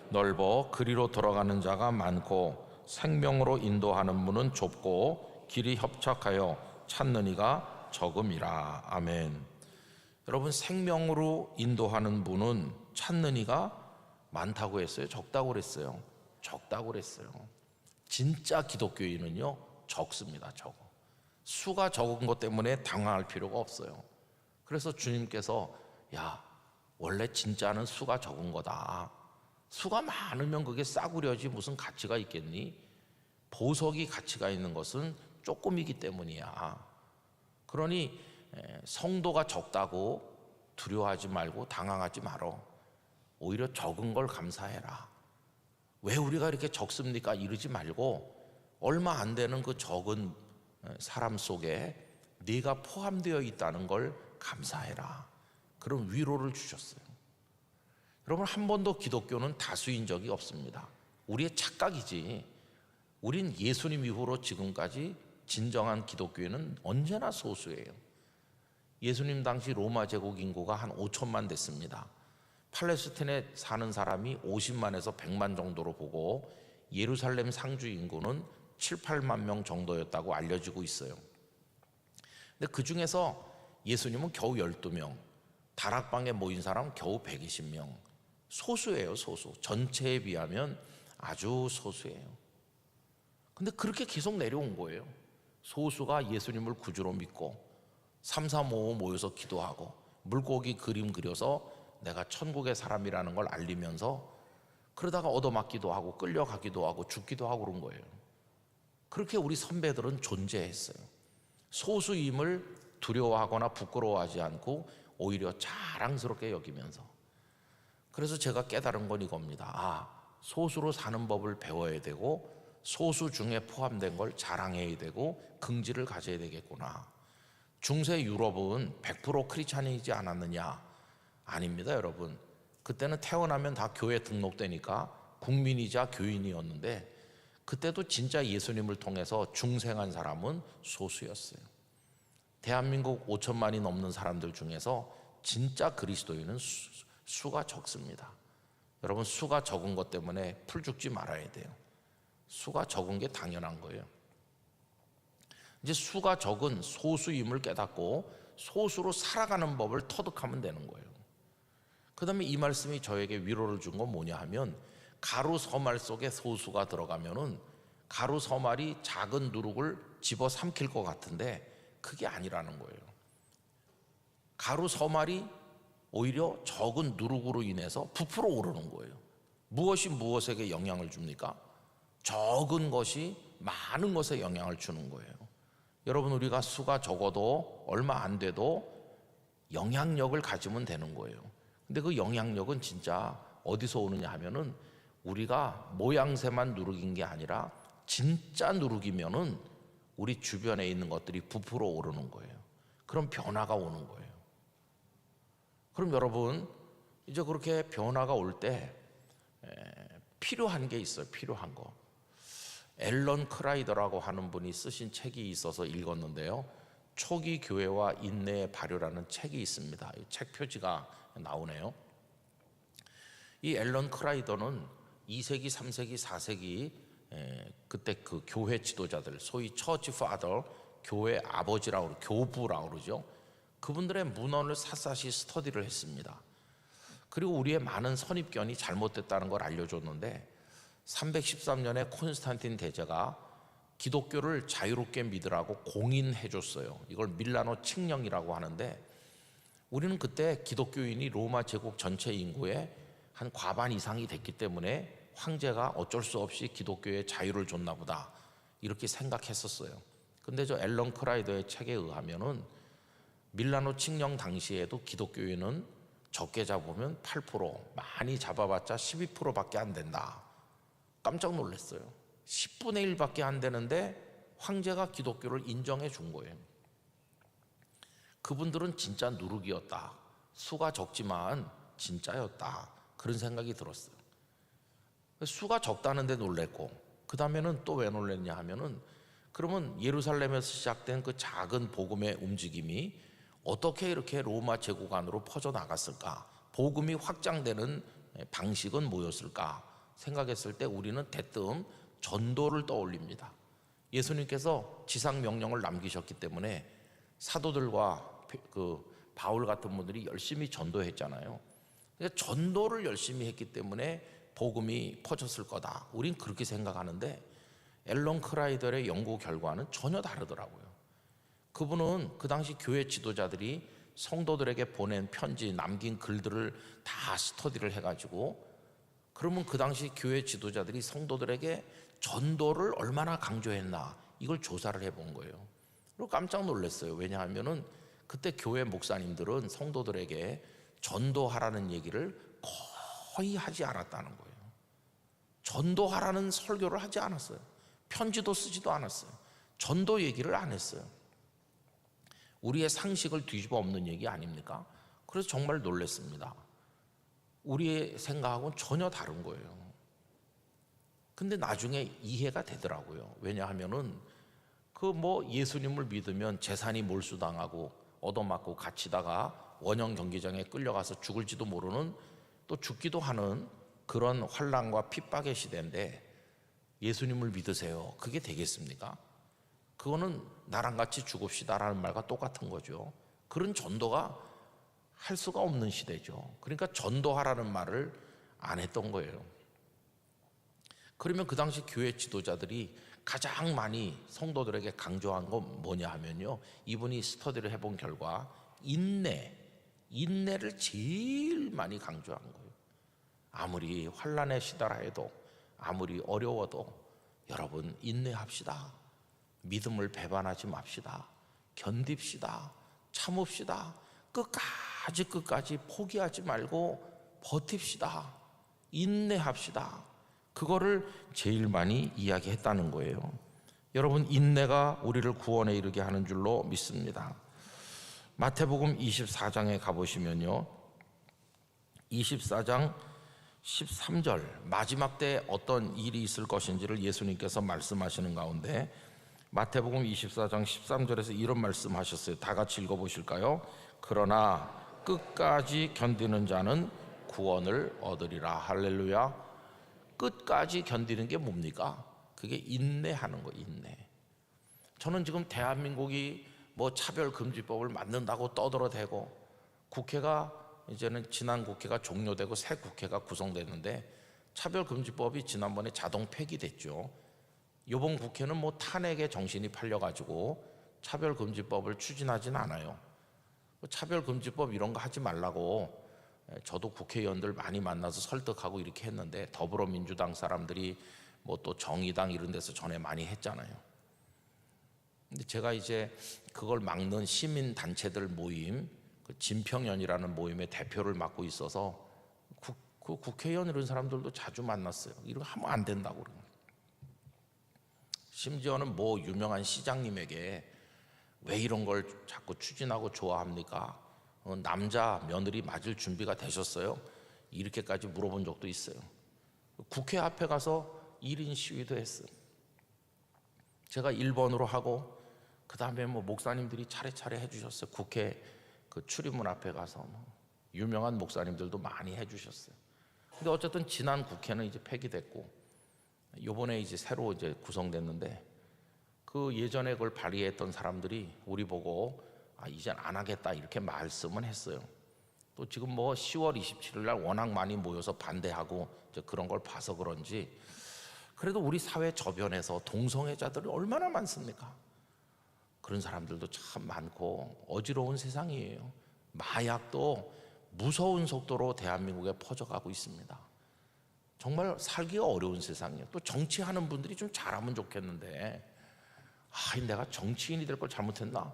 넓어 그리로 들어가는 자가 많고, 생명으로 인도하는 문은 좁고 길이 협착하여 찾는 이가 적음이라. 아멘. 여러분, 생명으로 인도하는 문은 찾는 이가 많다고 했어요? 적다고 그랬어요? 적다고 그랬어요. 진짜 기독교인은요, 적습니다. 적어. 수가 적은 것 때문에 당황할 필요가 없어요. 그래서 주님께서, 야, 원래 진짜는 수가 적은 거다. 수가 많으면 그게 싸구려지 무슨 가치가 있겠니? 보석이 가치가 있는 것은 조금이기 때문이야. 그러니 성도가 적다고 두려워하지 말고 당황하지 말어. 오히려 적은 걸 감사해라. 왜 우리가 이렇게 적습니까? 이러지 말고 얼마 안 되는 그 적은 사람 속에 네가 포함되어 있다는 걸 감사해라. 그런 위로를 주셨어요. 여러분, 한 번도 기독교는 다수인 적이 없습니다. 우리의 착각이지. 우린 예수님 이후로 지금까지 진정한 기독교인은 언제나 소수예요. 예수님 당시 로마 제국 인구가 한 5천만 됐습니다. 팔레스틴에 사는 사람이 50만에서 100만 정도로 보고, 예루살렘 상주 인구는 7, 8만 명 정도였다고 알려지고 있어요. 근데 그 중에서 예수님은 겨우 12명, 다락방에 모인 사람은 겨우 120명. 소수예요, 소수. 전체에 비하면 아주 소수예요. 근데 그렇게 계속 내려온 거예요. 소수가 예수님을 구주로 믿고 3, 4, 5 모여서 기도하고 물고기 그림 그려서 내가 천국의 사람이라는 걸 알리면서, 그러다가 얻어맞기도 하고 끌려가기도 하고 죽기도 하고 그런 거예요. 그렇게 우리 선배들은 존재했어요. 소수임을 두려워하거나 부끄러워하지 않고 오히려 자랑스럽게 여기면서. 그래서 제가 깨달은 건 이겁니다. 소수로 사는 법을 배워야 되고, 소수 중에 포함된 걸 자랑해야 되고 긍지를 가져야 되겠구나. 중세 유럽은 100% 크리스찬이지 않았느냐? 아닙니다, 여러분. 그때는 태어나면 다 교회 등록되니까 국민이자 교인이었는데, 그때도 진짜 예수님을 통해서 중생한 사람은 소수였어요. 대한민국 5천만이 넘는 사람들 중에서 진짜 그리스도인은 수가 적습니다. 여러분, 수가 적은 것 때문에 풀 죽지 말아야 돼요. 수가 적은 게 당연한 거예요. 이제 수가 적은 소수임을 깨닫고 소수로 살아가는 법을 터득하면 되는 거예요. 그 다음에 이 말씀이 저에게 위로를 준 건 뭐냐 하면, 가루 서말 속에 소수가 들어가면은 가루 서말이 작은 누룩을 집어 삼킬 것 같은데 그게 아니라는 거예요. 가루 서말이 오히려 적은 누룩으로 인해서 부풀어 오르는 거예요. 무엇이 무엇에게 영향을 줍니까? 적은 것이 많은 것에 영향을 주는 거예요. 여러분, 우리가 수가 적어도 얼마 안 돼도 영향력을 가지면 되는 거예요. 근데 그 영향력은 진짜 어디서 오느냐 하면은 우리가 모양새만 누룩인 게 아니라 진짜 누룩이면은 우리 주변에 있는 것들이 부풀어 오르는 거예요. 그럼 변화가 오는 거예요. 그럼 여러분, 이제 그렇게 변화가 올 때 필요한 게 있어요. 필요한 거. 앨런 크라이더라고 하는 분이 쓰신 책이 있어서 읽었는데요. 초기 교회와 인내의 발효라는 책이 있습니다. 이 책 표지가 나오네요. 이 앨런 크라이더는 2세기, 3세기, 4세기 그때 그 교회 지도자들, 소위 처치 파더, 교회 아버지라고 교부라고 그러죠. 그분들의 문헌을 샅샅이 스터디를 했습니다. 그리고 우리의 많은 선입견이 잘못됐다는 걸 알려줬는데 313년에 콘스탄틴 대제가 기독교를 자유롭게 믿으라고 공인해 줬어요. 이걸 밀라노 칙령이라고 하는데 우리는 그때 기독교인이 로마 제국 전체 인구의 한 과반 이상이 됐기 때문에 황제가 어쩔 수 없이 기독교에 자유를 줬나 보다 이렇게 생각했었어요. 근데 저 앨런 크라이더의 책에 의하면은 밀라노 칙령 당시에도 기독교인은 적게 잡으면 8%, 많이 잡아봤자 12%밖에 안 된다. 깜짝 놀랐어요. 10분의 1밖에 안 되는데 황제가 기독교를 인정해 준 거예요. 그분들은 진짜 누룩이었다. 수가 적지만 진짜였다. 그런 생각이 들었어요. 수가 적다는데 놀랬고, 그 다음에는 또 왜 놀랬냐 하면은 그러면 예루살렘에서 시작된 그 작은 복음의 움직임이 어떻게 이렇게 로마 제국 안으로 퍼져나갔을까? 복음이 확장되는 방식은 뭐였을까? 생각했을 때 우리는 대뜸 전도를 떠올립니다. 예수님께서 지상 명령을 남기셨기 때문에 사도들과 그 바울 같은 분들이 열심히 전도했잖아요. 그러니까 전도를 열심히 했기 때문에 복음이 퍼졌을 거다. 우린 그렇게 생각하는데 앨런 크라이더의 연구 결과는 전혀 다르더라고요. 그분은 그 당시 교회 지도자들이 성도들에게 보낸 편지, 남긴 글들을 다 스터디를 해가지고 그러면 그 당시 교회 지도자들이 성도들에게 전도를 얼마나 강조했나 이걸 조사를 해본 거예요. 그리고 깜짝 놀랐어요. 왜냐하면은 그때 교회 목사님들은 성도들에게 전도하라는 얘기를 거의 하지 않았다는 거예요. 전도하라는 설교를 하지 않았어요. 편지도 쓰지도 않았어요. 전도 얘기를 안 했어요. 우리의 상식을 뒤집어 엎는 얘기 아닙니까? 그래서 정말 놀랐습니다. 우리의 생각하고는 전혀 다른 거예요. 근데 나중에 이해가 되더라고요. 왜냐하면은 그 뭐 예수님을 믿으면 재산이 몰수당하고 얻어맞고 갇히다가 원형 경기장에 끌려가서 죽을지도 모르는 또 죽기도 하는 그런 환난과 핍박의 시대인데 예수님을 믿으세요. 그게 되겠습니까? 그거는 나랑 같이 죽읍시다라는 말과 똑같은 거죠. 그런 전도가 할 수가 없는 시대죠. 그러니까 전도하라는 말을 안 했던 거예요. 그러면 그 당시 교회 지도자들이 가장 많이 성도들에게 강조한 건 뭐냐 하면요, 이분이 스터디를 해본 결과 인내를 제일 많이 강조한 거예요. 아무리 환난에 시달아 해도 아무리 어려워도 여러분 인내합시다. 믿음을 배반하지 맙시다. 견딥시다. 참읍시다. 끝까지 포기하지 말고 버팁시다. 인내합시다. 그거를 제일 많이 이야기했다는 거예요. 여러분, 인내가 우리를 구원에 이르게 하는 줄로 믿습니다. 마태복음 24장에 가보시면요, 24장 13절 마지막 때 어떤 일이 있을 것인지를 예수님께서 말씀하시는 가운데 마태복음 24장 13절에서 이런 말씀하셨어요. 다 같이 읽어보실까요? 그러나 끝까지 견디는 자는 구원을 얻으리라. 할렐루야. 끝까지 견디는 게 뭡니까? 그게 인내하는 거, 인내. 저는 지금 대한민국이 뭐 차별금지법을 만든다고 떠들어대고 국회가 이제는 지난 국회가 종료되고 새 국회가 구성됐는데 차별금지법이 지난번에 자동 폐기됐죠. 이번 국회는 뭐 탄핵의 정신이 팔려가지고 차별금지법을 추진하진 않아요. 차별금지법 이런 거 하지 말라고 저도 국회의원들 많이 만나서 설득하고 이렇게 했는데 더불어민주당 사람들이 뭐 또 정의당 이런 데서 전에 많이 했잖아요. 근데 제가 이제 그걸 막는 시민단체들 모임, 그 진평연이라는 모임의 대표를 맡고 있어서 그 국회의원 이런 사람들도 자주 만났어요. 이런 거 하면 안 된다고 그러고. 심지어는 뭐 유명한 시장님에게 왜 이런 걸 자꾸 추진하고 좋아합니까? 남자 며느리 맞을 준비가 되셨어요? 이렇게까지 물어본 적도 있어요. 국회 앞에 가서 1인 시위도 했어요. 제가 1번으로 하고 그 다음에 뭐 목사님들이 차례차례 해주셨어요. 국회 그 출입문 앞에 가서 유명한 목사님들도 많이 해주셨어요. 근데 어쨌든 지난 국회는 이제 폐기됐고 요번에 이제 새로 이제 구성됐는데 그 예전에 그걸 발의했던 사람들이 우리 보고 이젠 안 하겠다 이렇게 말씀은 했어요. 또 지금 뭐 10월 27일 날 워낙 많이 모여서 반대하고 이제 그런 걸 봐서 그런지 그래도 우리 사회 저변에서 동성애자들이 얼마나 많습니까? 그런 사람들도 참 많고 어지러운 세상이에요. 마약도 무서운 속도로 대한민국에 퍼져가고 있습니다. 정말 살기가 어려운 세상이에요. 또 정치하는 분들이 좀 잘하면 좋겠는데 내가 정치인이 될 걸 잘못했나?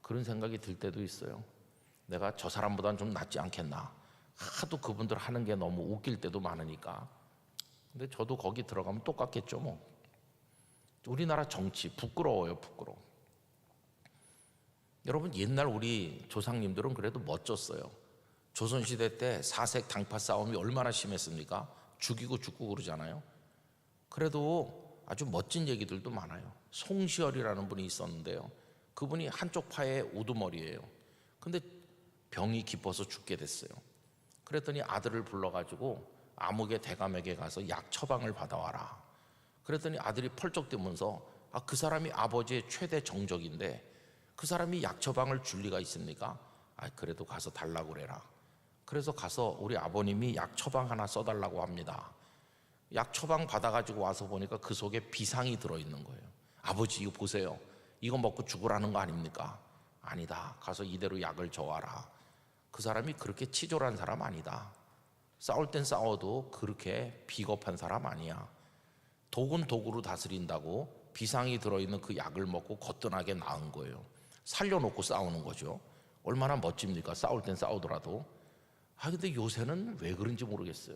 그런 생각이 들 때도 있어요. 내가 저 사람보다는 좀 낫지 않겠나? 하도 그분들 하는 게 너무 웃길 때도 많으니까. 근데 저도 거기 들어가면 똑같겠죠 뭐. 우리나라 정치 부끄러워요, 부끄러워. 여러분 옛날 우리 조상님들은 그래도 멋졌어요. 조선시대 때 사색 당파 싸움이 얼마나 심했습니까? 죽이고 죽고 그러잖아요. 그래도 아주 멋진 얘기들도 많아요. 송시열이라는 분이 있었는데요. 그분이 한쪽 파에 우두머리예요. 근데 병이 깊어서 죽게 됐어요. 그랬더니 아들을 불러가지고 암흑의 대감에게 가서 약 처방을 받아와라. 그랬더니 아들이 펄쩍 뛰면서 그 사람이 아버지의 최대 정적인데 그 사람이 약 처방을 줄 리가 있습니까? 그래도 가서 달라고 그래라. 그래서 가서 우리 아버님이 약 처방 하나 써달라고 합니다. 약 처방 받아가지고 와서 보니까 그 속에 비상이 들어있는 거예요. 아버지 이거 보세요. 이거 먹고 죽으라는 거 아닙니까? 아니다. 가서 이대로 약을 줘와라. 그 사람이 그렇게 치졸한 사람 아니다. 싸울 땐 싸워도 그렇게 비겁한 사람 아니야. 독은 독으로 다스린다고 비상이 들어있는 그 약을 먹고 거뜬하게 나은 거예요. 살려놓고 싸우는 거죠. 얼마나 멋집니까? 싸울 땐 싸우더라도. 근데 요새는 왜 그런지 모르겠어요.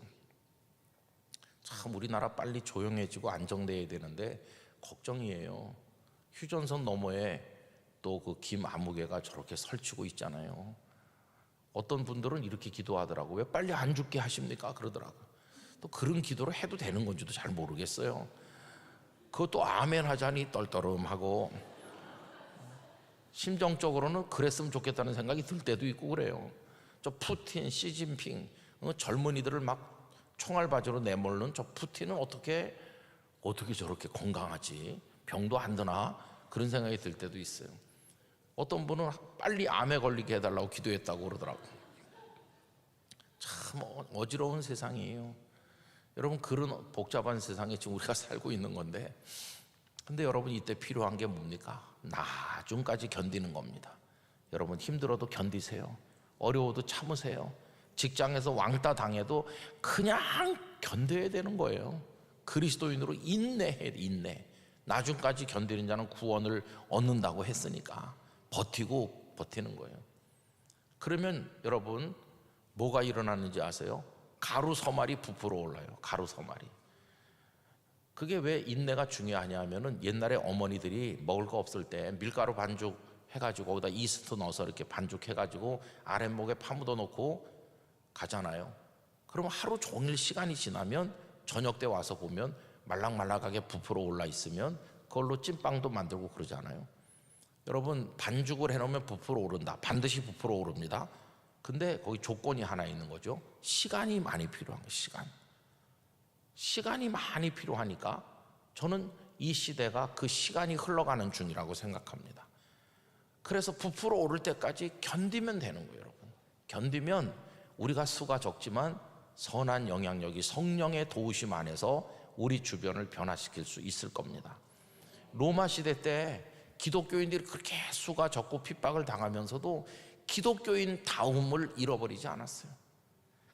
참 우리나라 빨리 조용해지고 안정돼야 되는데 걱정이에요. 휴전선 너머에 또 그 김아무개가 저렇게 설치고 있잖아요. 어떤 분들은 이렇게 기도하더라고. 왜 빨리 안 죽게 하십니까? 그러더라고요. 또 그런 기도를 해도 되는 건지도 잘 모르겠어요. 그것도 아멘 하자니 떨떠름하고 심정적으로는 그랬으면 좋겠다는 생각이 들 때도 있고 그래요. 저 푸틴, 시진핑 젊은이들을 막 총알바지로 내몰는 저 푸틴은 어떻게 저렇게 건강하지? 병도 안 드나? 그런 생각이 들 때도 있어요. 어떤 분은 빨리 암에 걸리게 해달라고 기도했다고 그러더라고요. 참 어지러운 세상이에요. 여러분 그런 복잡한 세상에 지금 우리가 살고 있는 건데 근데 여러분 이때 필요한 게 뭡니까? 나중까지 견디는 겁니다. 여러분 힘들어도 견디세요. 어려워도 참으세요. 직장에서 왕따 당해도 그냥 견뎌야 되는 거예요. 그리스도인으로 인내해. 나중까지 견디는 자는 구원을 얻는다고 했으니까 버티는 거예요. 그러면 여러분 뭐가 일어나는지 아세요? 가루 서말이 부풀어 올라요. 가루 서말이. 그게 왜 인내가 중요하냐 하면은 옛날에 어머니들이 먹을 거 없을 때 밀가루 반죽 해가지고 거기다 이스트 넣어서 이렇게 반죽해가지고 아랫목에 파묻어 놓고 가잖아요. 그럼 하루 종일 시간이 지나면 저녁 때 와서 보면 말랑말랑하게 부풀어 올라 있으면 그걸로 찐빵도 만들고 그러잖아요. 여러분 반죽을 해놓으면 부풀어 오른다. 반드시 부풀어 오릅니다. 근데 거기 조건이 하나 있는 거죠. 시간이 많이 필요한 거예요. 시간이 많이 필요하니까 저는 이 시대가 그 시간이 흘러가는 중이라고 생각합니다. 그래서 부풀어 오를 때까지 견디면 되는 거예요, 여러분. 견디면 우리가 수가 적지만 선한 영향력이 성령의 도우심 안에서 우리 주변을 변화시킬 수 있을 겁니다. 로마 시대 때 기독교인들이 그렇게 수가 적고 핍박을 당하면서도 기독교인 다움을 잃어버리지 않았어요.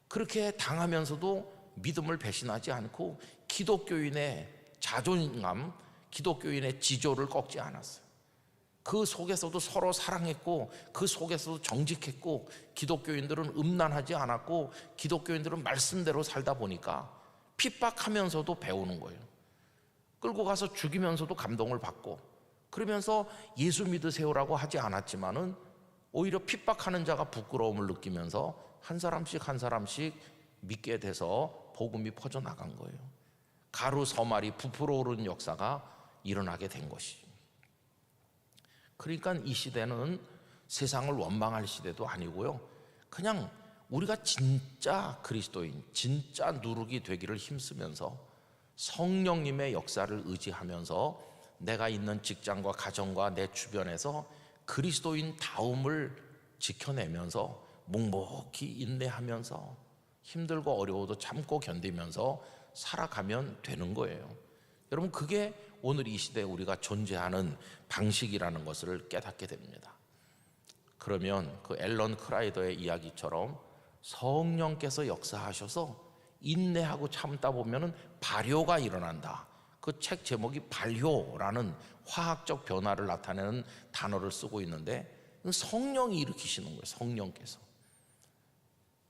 그렇게 당하면서도 믿음을 배신하지 않고 기독교인의 자존감, 기독교인의 지조를 꺾지 않았어요. 그 속에서도 서로 사랑했고, 그 속에서도 정직했고, 기독교인들은 음란하지 않았고, 기독교인들은 말씀대로 살다 보니까 핍박하면서도 배우는 거예요. 끌고 가서 죽이면서도 감동을 받고, 그러면서 예수 믿으세요라고 하지 않았지만은 오히려 핍박하는 자가 부끄러움을 느끼면서 한 사람씩 한 사람씩 믿게 돼서 복음이 퍼져나간 거예요. 가루 서말이 부풀어 오르는 역사가 일어나게 된 것이죠. 그러니까 이 시대는 세상을 원망할 시대도 아니고요, 그냥 우리가 진짜 그리스도인, 진짜 누룩이 되기를 힘쓰면서 성령님의 역사를 의지하면서 내가 있는 직장과 가정과 내 주변에서 그리스도인 다움을 지켜내면서 묵묵히 인내하면서 힘들고 어려워도 참고 견디면서 살아가면 되는 거예요. 여러분, 그게 오늘 이 시대에 우리가 존재하는 방식이라는 것을 깨닫게 됩니다. 그러면 그 앨런 크라이더의 이야기처럼 성령께서 역사하셔서 인내하고 참다 보면은 발효가 일어난다. 그 책 제목이 발효라는 화학적 변화를 나타내는 단어를 쓰고 있는데, 성령이 일으키시는 거예요. 성령께서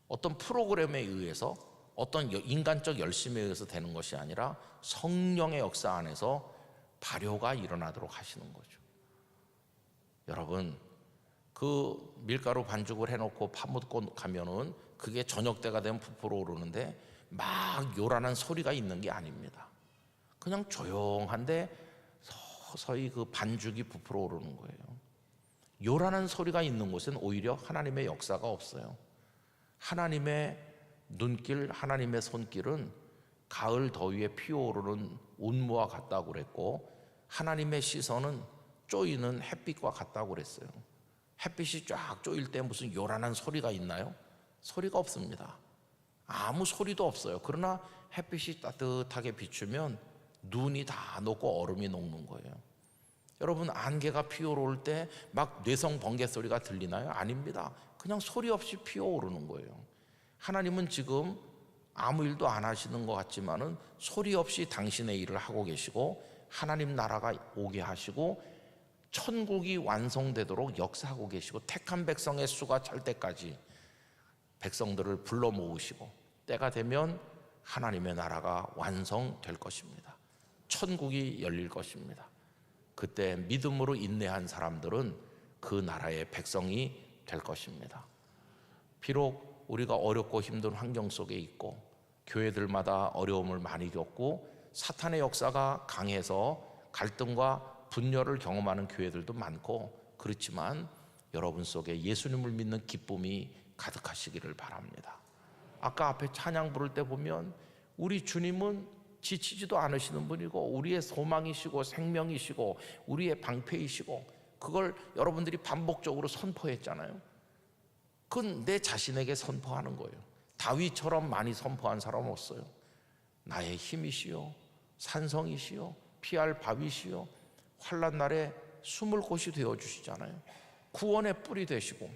어떤 프로그램에 의해서, 어떤 인간적 열심에 의해서 되는 것이 아니라 성령의 역사 안에서 발효가 일어나도록 하시는 거죠. 여러분, 그 밀가루 반죽을 해놓고 파묻고 가면은 그게 저녁 때가 되면 부풀어 오르는데 막 요란한 소리가 있는 게 아닙니다. 그냥 조용한데 서서히 그 반죽이 부풀어 오르는 거예요. 요란한 소리가 있는 곳엔 오히려 하나님의 역사가 없어요. 하나님의 눈길, 하나님의 손길은 가을 더위에 피어오르는 운무와 같다고 그랬고, 하나님의 시선은 쪼이는 햇빛과 같다고 그랬어요. 햇빛이 쫙 쪼일 때 무슨 요란한 소리가 있나요? 소리가 없습니다. 아무 소리도 없어요. 그러나 햇빛이 따뜻하게 비추면 눈이 다 녹고 얼음이 녹는 거예요. 여러분, 안개가 피어오를 때 막 뇌성 번개 소리가 들리나요? 아닙니다. 그냥 소리 없이 피어오르는 거예요. 하나님은 지금 아무 일도 안 하시는 것 같지만은 소리 없이 당신의 일을 하고 계시고, 하나님 나라가 오게 하시고 천국이 완성되도록 역사하고 계시고, 택한 백성의 수가 찰 때까지 백성들을 불러 모으시고, 때가 되면 하나님의 나라가 완성될 것입니다. 천국이 열릴 것입니다. 그때 믿음으로 인내한 사람들은 그 나라의 백성이 될 것입니다. 비록 우리가 어렵고 힘든 환경 속에 있고, 교회들마다 어려움을 많이 겪고 사탄의 역사가 강해서 갈등과 분열을 경험하는 교회들도 많고, 그렇지만 여러분 속에 예수님을 믿는 기쁨이 가득하시기를 바랍니다. 아까 앞에 찬양 부를 때 보면 우리 주님은 지치지도 않으시는 분이고, 우리의 소망이시고 생명이시고 우리의 방패이시고, 그걸 여러분들이 반복적으로 선포했잖아요. 그건 내 자신에게 선포하는 거예요. 다윗처럼 많이 선포한 사람은 없어요. 나의 힘이시요, 산성이시요, 피할 바위시요, 환난 날에 숨을 곳이 되어주시잖아요. 구원의 뿔이 되시고,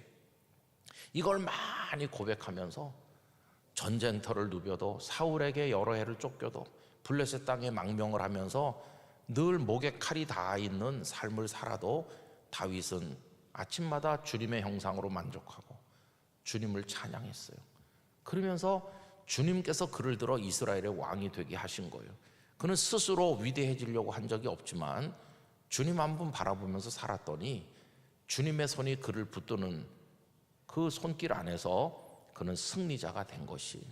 이걸 많이 고백하면서 전쟁터를 누벼도, 사울에게 여러 해를 쫓겨도, 블레셋 땅에 망명을 하면서 늘 목에 칼이 닿아 있는 삶을 살아도 다윗은 아침마다 주님의 형상으로 만족하고 주님을 찬양했어요. 그러면서 주님께서 그를 들어 이스라엘의 왕이 되게 하신 거예요. 그는 스스로 위대해지려고 한 적이 없지만 주님 한 분 바라보면서 살았더니 주님의 손이 그를 붙드는 그 손길 안에서 그는 승리자가 된 것이에요.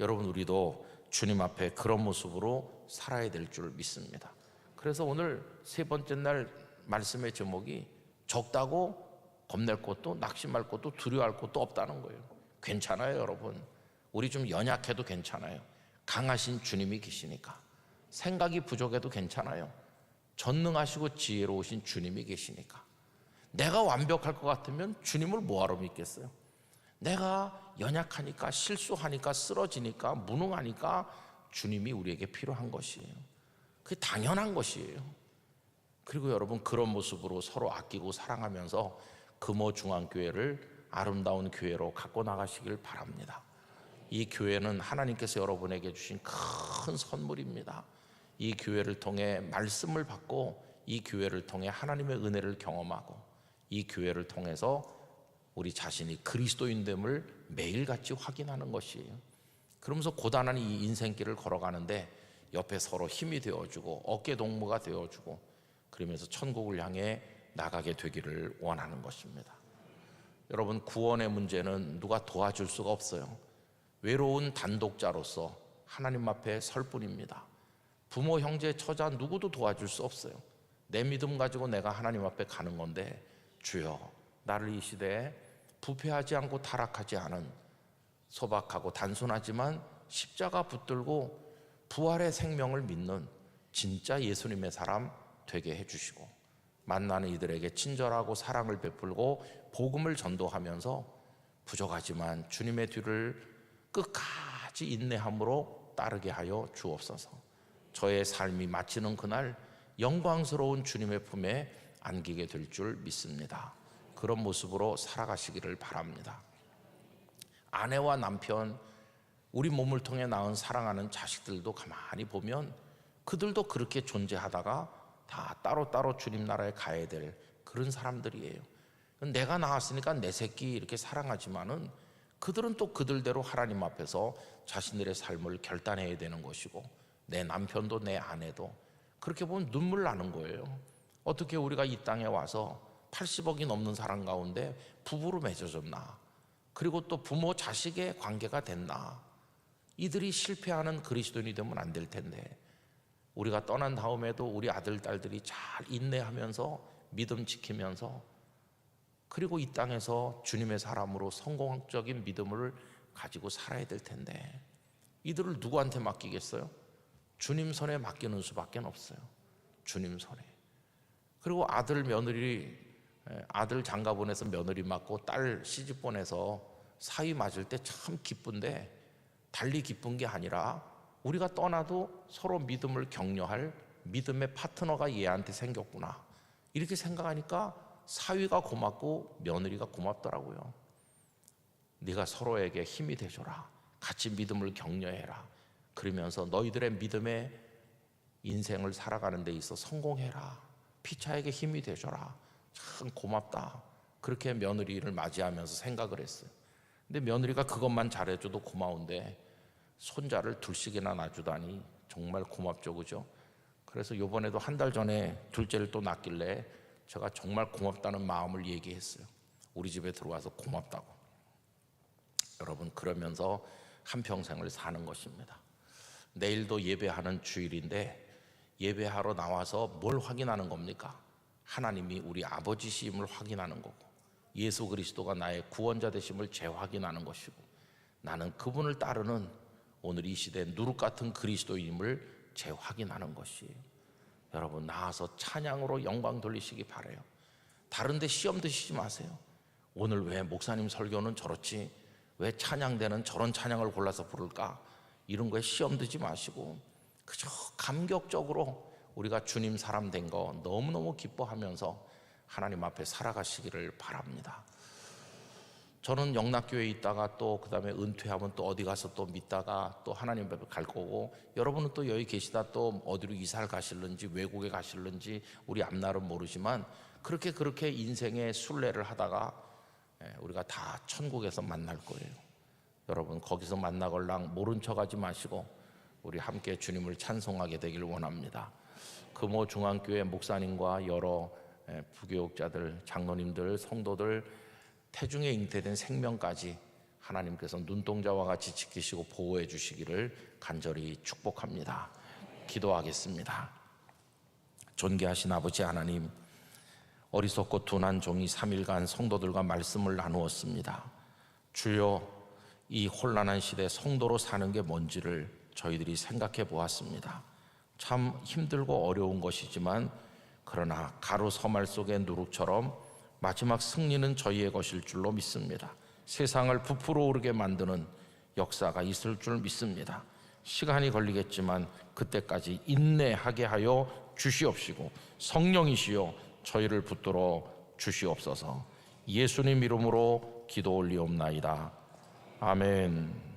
여러분, 우리도 주님 앞에 그런 모습으로 살아야 될 줄 믿습니다. 그래서 오늘 세 번째 날 말씀의 제목이 적다고 겁낼 것도 낙심할 것도 두려워할 것도 없다는 거예요. 괜찮아요, 여러분. 우리 좀 연약해도 괜찮아요. 강하신 주님이 계시니까. 생각이 부족해도 괜찮아요. 전능하시고 지혜로우신 주님이 계시니까. 내가 완벽할 것 같으면 주님을 뭐하러 믿겠어요? 내가 연약하니까, 실수하니까, 쓰러지니까, 무능하니까 주님이 우리에게 필요한 것이에요. 그게 당연한 것이에요. 그리고 여러분, 그런 모습으로 서로 아끼고 사랑하면서 금호중앙교회를 아름다운 교회로 갖고 나가시길 바랍니다. 이 교회는 하나님께서 여러분에게 주신 큰 선물입니다. 이 교회를 통해 말씀을 받고, 이 교회를 통해 하나님의 은혜를 경험하고, 이 교회를 통해서 우리 자신이 그리스도인됨을 매일같이 확인하는 것이에요. 그러면서 고단한 이 인생길을 걸어가는데 옆에 서로 힘이 되어주고 어깨 동무가 되어주고, 그러면서 천국을 향해 나가게 되기를 원하는 것입니다. 여러분, 구원의 문제는 누가 도와줄 수가 없어요. 외로운 단독자로서 하나님 앞에 설 뿐입니다. 부모, 형제, 처자 누구도 도와줄 수 없어요. 내 믿음 가지고 내가 하나님 앞에 가는 건데, 주여 나를 이 시대에 부패하지 않고 타락하지 않은 소박하고 단순하지만 십자가 붙들고 부활의 생명을 믿는 진짜 예수님의 사람 되게 해주시고, 만나는 이들에게 친절하고 사랑을 베풀고 복음을 전도하면서 부족하지만 주님의 뒤를 끝까지 인내함으로 따르게 하여 주옵소서. 저의 삶이 마치는 그날 영광스러운 주님의 품에 안기게 될 줄 믿습니다. 그런 모습으로 살아가시기를 바랍니다. 아내와 남편, 우리 몸을 통해 낳은 사랑하는 자식들도 가만히 보면 그들도 그렇게 존재하다가 다 따로따로 주님 나라에 가야 될 그런 사람들이에요. 내가 낳았으니까 내 새끼 이렇게 사랑하지만은 그들은 또 그들대로 하나님 앞에서 자신들의 삶을 결단해야 되는 것이고, 내 남편도 내 아내도 그렇게 보면 눈물 나는 거예요. 어떻게 우리가 이 땅에 와서 80억이 넘는 사람 가운데 부부로 맺어졌나? 그리고 또 부모 자식의 관계가 됐나? 이들이 실패하는 그리스도인이 되면 안 될 텐데, 우리가 떠난 다음에도 우리 아들, 딸들이 잘 인내하면서 믿음 지키면서, 그리고 이 땅에서 주님의 사람으로 성공적인 믿음을 가지고 살아야 될 텐데, 이들을 누구한테 맡기겠어요? 주님 손에 맡기는 수밖에 없어요. 주님 손에. 그리고 아들 며느리, 아들 장가 보내서 며느리 맡고 딸 시집 보내서 사위 맞을 때 참 기쁜데, 달리 기쁜 게 아니라 우리가 떠나도 서로 믿음을 격려할 믿음의 파트너가 얘한테 생겼구나, 이렇게 생각하니까 사위가 고맙고 며느리가 고맙더라고요. 네가 서로에게 힘이 되줘라, 같이 믿음을 격려해라, 그러면서 너희들의 믿음의 인생을 살아가는 데 있어 성공해라, 피차에게 힘이 되줘라, 참 고맙다, 그렇게 며느리를 맞이하면서 생각을 했어요. 근데 며느리가 그것만 잘해줘도 고마운데 손자를 둘씩이나 낳아주다니 정말 고맙죠, 그죠? 그래서 이번에도 한 달 전에 둘째를 또 낳길래 제가 정말 고맙다는 마음을 얘기했어요. 우리 집에 들어와서 고맙다고. 여러분, 그러면서 한평생을 사는 것입니다. 내일도 예배하는 주일인데 예배하러 나와서 뭘 확인하는 겁니까? 하나님이 우리 아버지심을 확인하는 거고, 예수 그리스도가 나의 구원자 되심을 재확인하는 것이고, 나는 그분을 따르는 오늘 이 시대 누룩 같은 그리스도인임을 재확인하는 것이에요. 여러분, 나와서 찬양으로 영광 돌리시기 바라요. 다른 데 시험 드시지 마세요. 오늘 왜 목사님 설교는 저렇지, 왜 찬양대는 저런 찬양을 골라서 부를까, 이런 거에 시험 드지 마시고 그저 감격적으로 우리가 주님 사람 된 거 너무너무 기뻐하면서 하나님 앞에 살아가시기를 바랍니다. 저는 영락교회에 있다가 또 그 다음에 은퇴하면 또 어디 가서 또 믿다가 또 하나님 앞에 갈 거고, 여러분은 또 여기 계시다 또 어디로 이사를 가실는지 외국에 가실는지 우리 앞날은 모르지만, 그렇게 인생의 순례를 하다가 우리가 다 천국에서 만날 거예요. 여러분, 거기서 만나걸랑 모른 척하지 마시고 우리 함께 주님을 찬송하게 되길 원합니다. 금호 중앙교회 목사님과 여러 부교육자들, 장로님들, 성도들, 태중에 잉태된 생명까지 하나님께서 눈동자와 같이 지키시고 보호해 주시기를 간절히 축복합니다. 기도하겠습니다. 존귀하신 아버지 하나님, 어리석고 둔한 종이 3일간 성도들과 말씀을 나누었습니다. 주여, 이 혼란한 시대 성도로 사는 게 뭔지를 저희들이 생각해 보았습니다. 참 힘들고 어려운 것이지만, 그러나 가루 서말 속의 누룩처럼 마지막 승리는 저희의 것일 줄로 믿습니다. 세상을 부풀어 오르게 만드는 역사가 있을 줄 믿습니다. 시간이 걸리겠지만 그때까지 인내하게 하여 주시옵시고, 성령이시여 저희를 붙들어 주시옵소서. 예수님 이름으로 기도 올리옵나이다. 아멘.